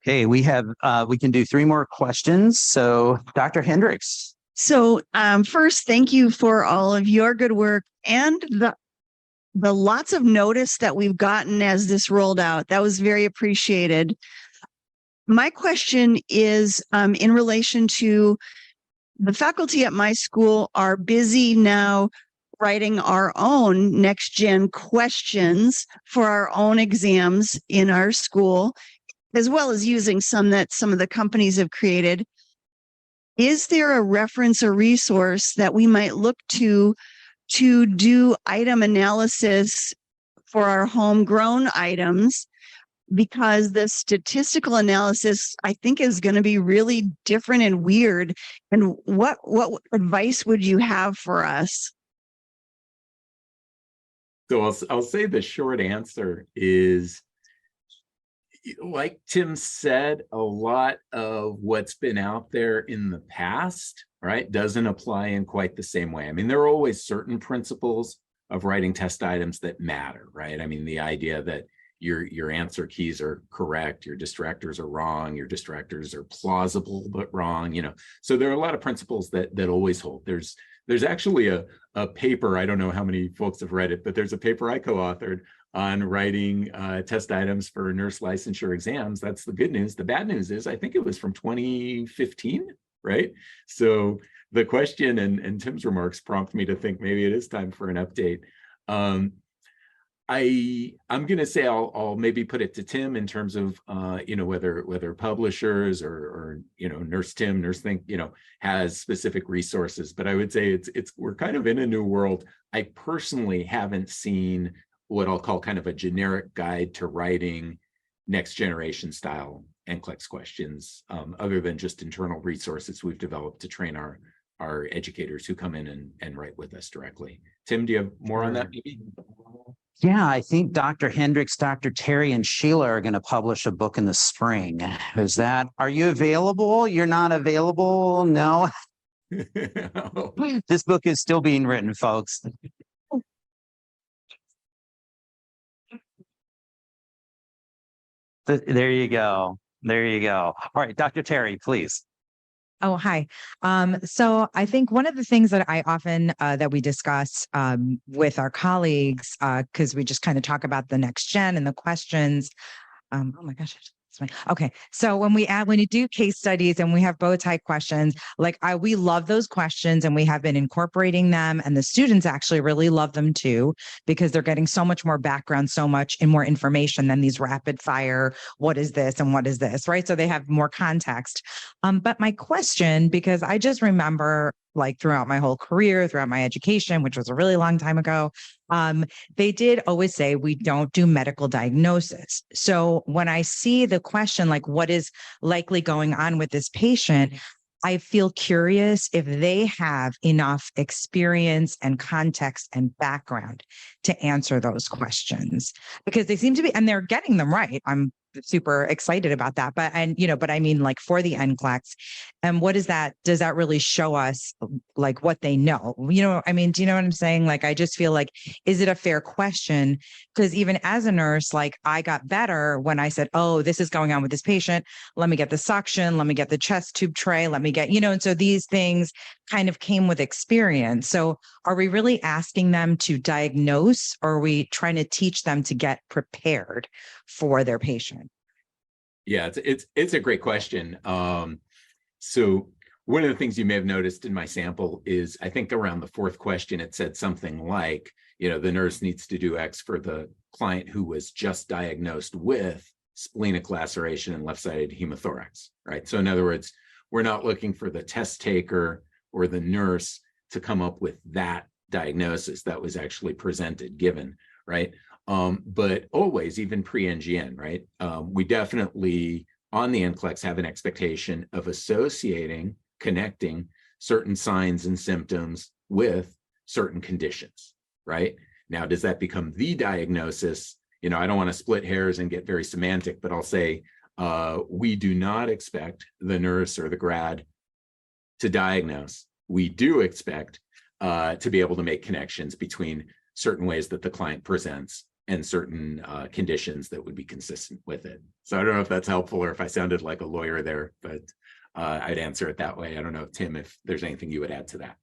Okay, we can do 3 more questions. So Dr. Hendricks. So first, thank you for all of your good work and the lots of notice that we've gotten as this rolled out. That was very appreciated. My question is in relation to the faculty at my school are busy now writing our own next gen questions for our own exams in our school, as well as using some that some of the companies have created. Is there a reference or resource that we might look to do item analysis for our homegrown items? Because the statistical analysis, I think, is going to be really different and weird. And what advice would you have for us? So I'll say the short answer is, like Tim said, a lot of what's been out there in the past, right, doesn't apply in quite the same way. I mean, there are always certain principles of writing test items that matter, right? I mean, the idea that your answer keys are correct, your distractors are wrong, your distractors are plausible but wrong, you know. So there are a lot of principles that always hold. There's There's actually a paper, I don't know how many folks have read it, but there's a paper I co-authored on writing test items for nurse licensure exams. That's the good news. The bad news is I think it was from 2015, right? So the question and Tim's remarks prompt me to think maybe it is time for an update. I'm going to say I'll maybe put it to Tim in terms of whether publishers or Nurse Tim, Nurse Think has specific resources. But I would say we're kind of in a new world. I personally haven't seen what I'll call kind of a generic guide to writing next generation style NCLEX questions, other than just internal resources we've developed to train our educators who come in and write with us directly. Tim, do you have more on that maybe? Yeah, I think Dr. Hendricks, Dr. Terry, and Sheila are going to publish a book in the spring. Are you available? You're not available? No. This book is still being written, folks. There you go. There you go. All right, Dr. Terry, please. Oh, hi. So I think one of the things that I often that we discuss with our colleagues, because we just kind of talk about the next gen and the questions. Oh my gosh. Okay. So when you do case studies and we have bow tie questions, we love those questions and we have been incorporating them, and the students actually really love them too, because they're getting so much more background, so much and more information than these rapid fire, what is this and what is this, right? So they have more context. But my question, because I just remember throughout my whole career, throughout my education, which was a really long time ago, they did always say we don't do medical diagnosis. So when I see the question, what is likely going on with this patient, I feel curious if they have enough experience and context and background to answer those questions, because they seem to be, and they're getting them right. I'm super excited about that. But I mean, for the NCLEX, and what is that? Does that really show us what they know? I mean, do you know what I'm saying? I just feel is it a fair question? Because even as a nurse, I got better when I said, oh, this is going on with this patient. Let me get the suction. Let me get the chest tube tray. Let me get, and so these things kind of came with experience. So are we really asking them to diagnose, or are we trying to teach them to get prepared for their patient? Yeah, it's a great question. So one of the things you may have noticed in my sample is, I think around the fourth question, it said something like, the nurse needs to do X for the client who was just diagnosed with splenic laceration and left-sided hemothorax, right? So in other words, we're not looking for the test taker or the nurse to come up with that diagnosis that was actually given, right? But always, even pre-NGN, right? We definitely on the NCLEX have an expectation of connecting certain signs and symptoms with certain conditions, right? Now, does that become the diagnosis? I don't want to split hairs and get very semantic, but I'll say we do not expect the nurse or the grad to diagnose. We do expect to be able to make connections between certain ways that the client presents and certain conditions that would be consistent with it. So I don't know if that's helpful or if I sounded like a lawyer there, but I'd answer it that way. I don't know, Tim, if there's anything you would add to that.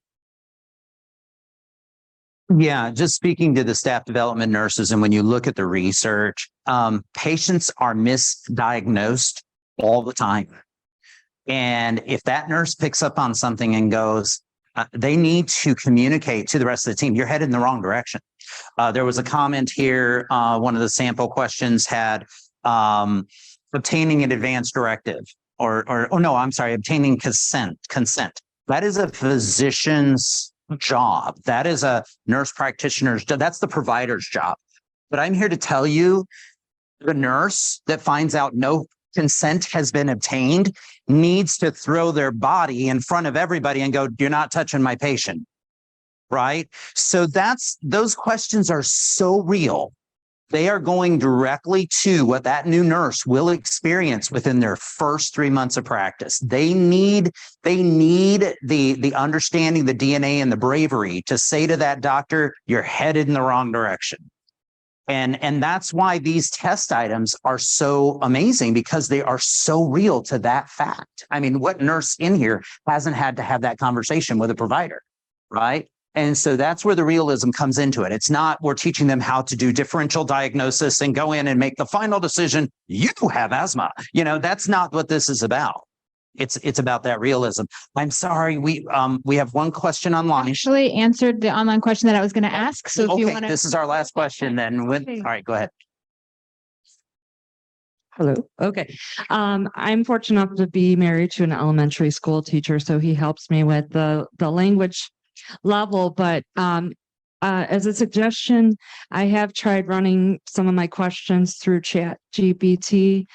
Yeah, just speaking to the staff development nurses, and when you look at the research, patients are misdiagnosed all the time. And if that nurse picks up on something and goes, they need to communicate to the rest of the team, you're headed in the wrong direction. There was a comment here, one of the sample questions had obtaining an advance directive obtaining consent. That is a physician's job. That is a nurse practitioner's job. That's the provider's job. But I'm here to tell you, the nurse that finds out no consent has been obtained needs to throw their body in front of everybody and go, "You're not touching my patient." Right? So those questions are so real. They are going directly to what that new nurse will experience within their first 3 months of practice. They need the understanding, the DNA, and the bravery to say to that doctor, "You're headed in the wrong direction." And that's why these test items are so amazing, because they are so real to that fact. I mean, what nurse in here hasn't had to have that conversation with a provider? right? And so that's where the realism comes into it. It's not we're teaching them how to do differential diagnosis and go in and make the final decision. You have asthma. You know, that's not what this is about. It's about that realism. I'm sorry, we have one question online. Actually answered the online question that I was going to ask. So if you Okay, want to. this is our last question then. All right, go ahead. Hello. Okay. I'm fortunate enough to be married to an elementary school teacher, so he helps me with the language level. But as a suggestion, I have tried running some of my questions through Chat GPT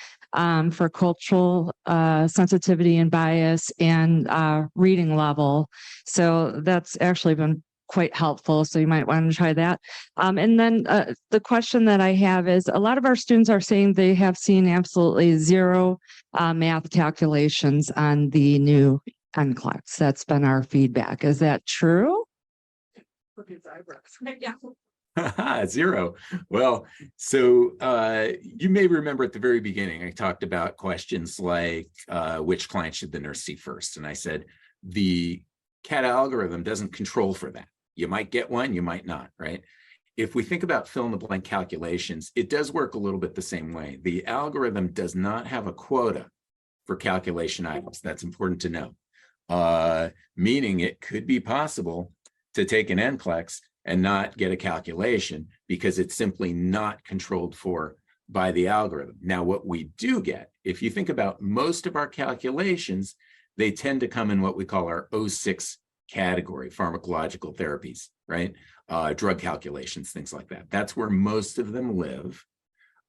for cultural sensitivity and bias and reading level. So that's actually been quite helpful. So you might want to try that. And then the question that I have is a lot of our students are saying they have seen absolutely zero math calculations on the new NCLEX. That's been our feedback. Is that true? Zero. Well, so you may remember at the very beginning, I talked about questions like which client should the nurse see first? And I said, the CAT algorithm doesn't control for that. You might get one, you might not, right? If we think about fill in the blank calculations, it does work a little bit the same way. The algorithm does not have a quota for calculation items. That's important to know. Meaning it could be possible to take an NCLEX and not get a calculation because it's simply not controlled for by the algorithm. Now, what we do get, if you think about most of our calculations, they tend to come in what we call our 06 category, pharmacological therapies, right? Drug calculations, things like that. That's where most of them live.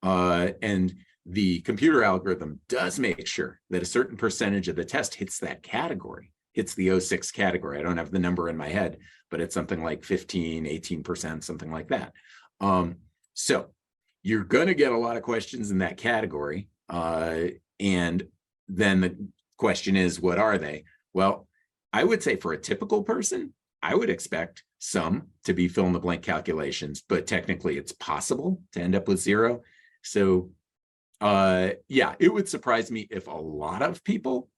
And the computer algorithm does make sure that a certain percentage of the test hits that category, hits the 06 category. I don't have the number in my head, but it's something like 15, 18%, something like that. So you're going to get a lot of questions in that category. And then the question is, what are they? Well, I would say for a typical person, I would expect some to be fill in the blank calculations, but technically it's possible to end up with zero. So yeah, it would surprise me if a lot of people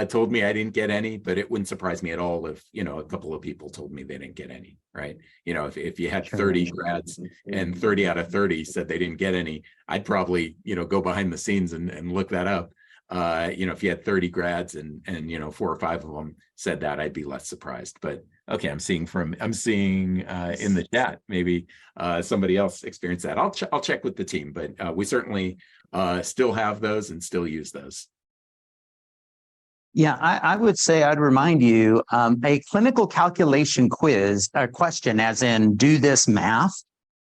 told me I didn't get any, but it wouldn't surprise me at all if, you know, a couple of people told me they didn't get any, right? You know, if you had 30 grads and 30 out of 30 said they didn't get any, I'd probably, you know, go behind the scenes and look that up. You know, if you had 30 grads and you know, 4 or 5 of them said that, I'd be less surprised. But okay, I'm seeing in the chat, maybe somebody else experienced that. I'll check with the team, but we certainly still have those and still use those. Yeah, I would say I'd remind you a clinical calculation quiz, a question as in do this math,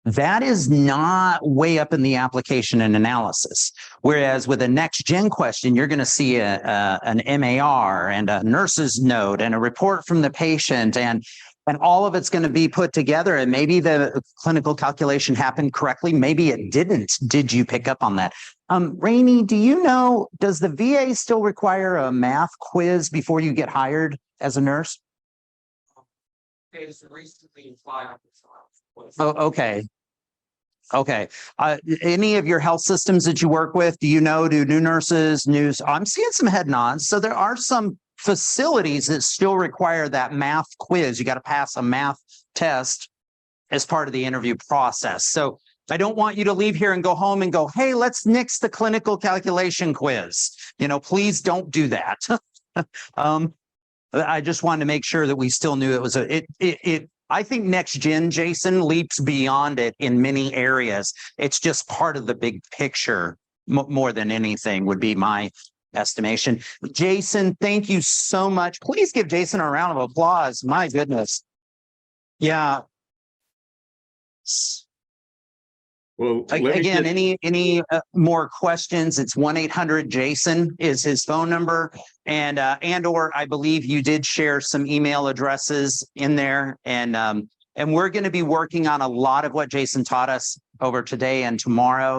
that is not way up in the application and analysis. Whereas with a next gen question, you're going to see an MAR and a nurse's note and a report from the patient and all of it's going to be put together. And maybe the clinical calculation happened correctly. Maybe it didn't. Did you pick up on that? Rainey, do you know, does the VA still require a math quiz before you get hired as a nurse? Oh, okay. Okay. Any of your health systems that you work with, do you know, do new nurses, I'm seeing some head nods. So there are some facilities that still require that math quiz. You got to pass a math test as part of the interview process. So I don't want you to leave here and go home and go, hey, let's nix the clinical calculation quiz. You know, please don't do that. I just wanted to make sure that we still knew it was I think next gen, Jason, leaps beyond it in many areas. It's just part of the big picture more than anything would be my estimation. Jason, thank you so much. Please give Jason a round of applause. My goodness. Yeah. Well, again, any more questions? It's 1-800-JASON is his phone number. And or I believe you did share some email addresses in there. And we're going to be working on a lot of what Jason taught us over today and tomorrow.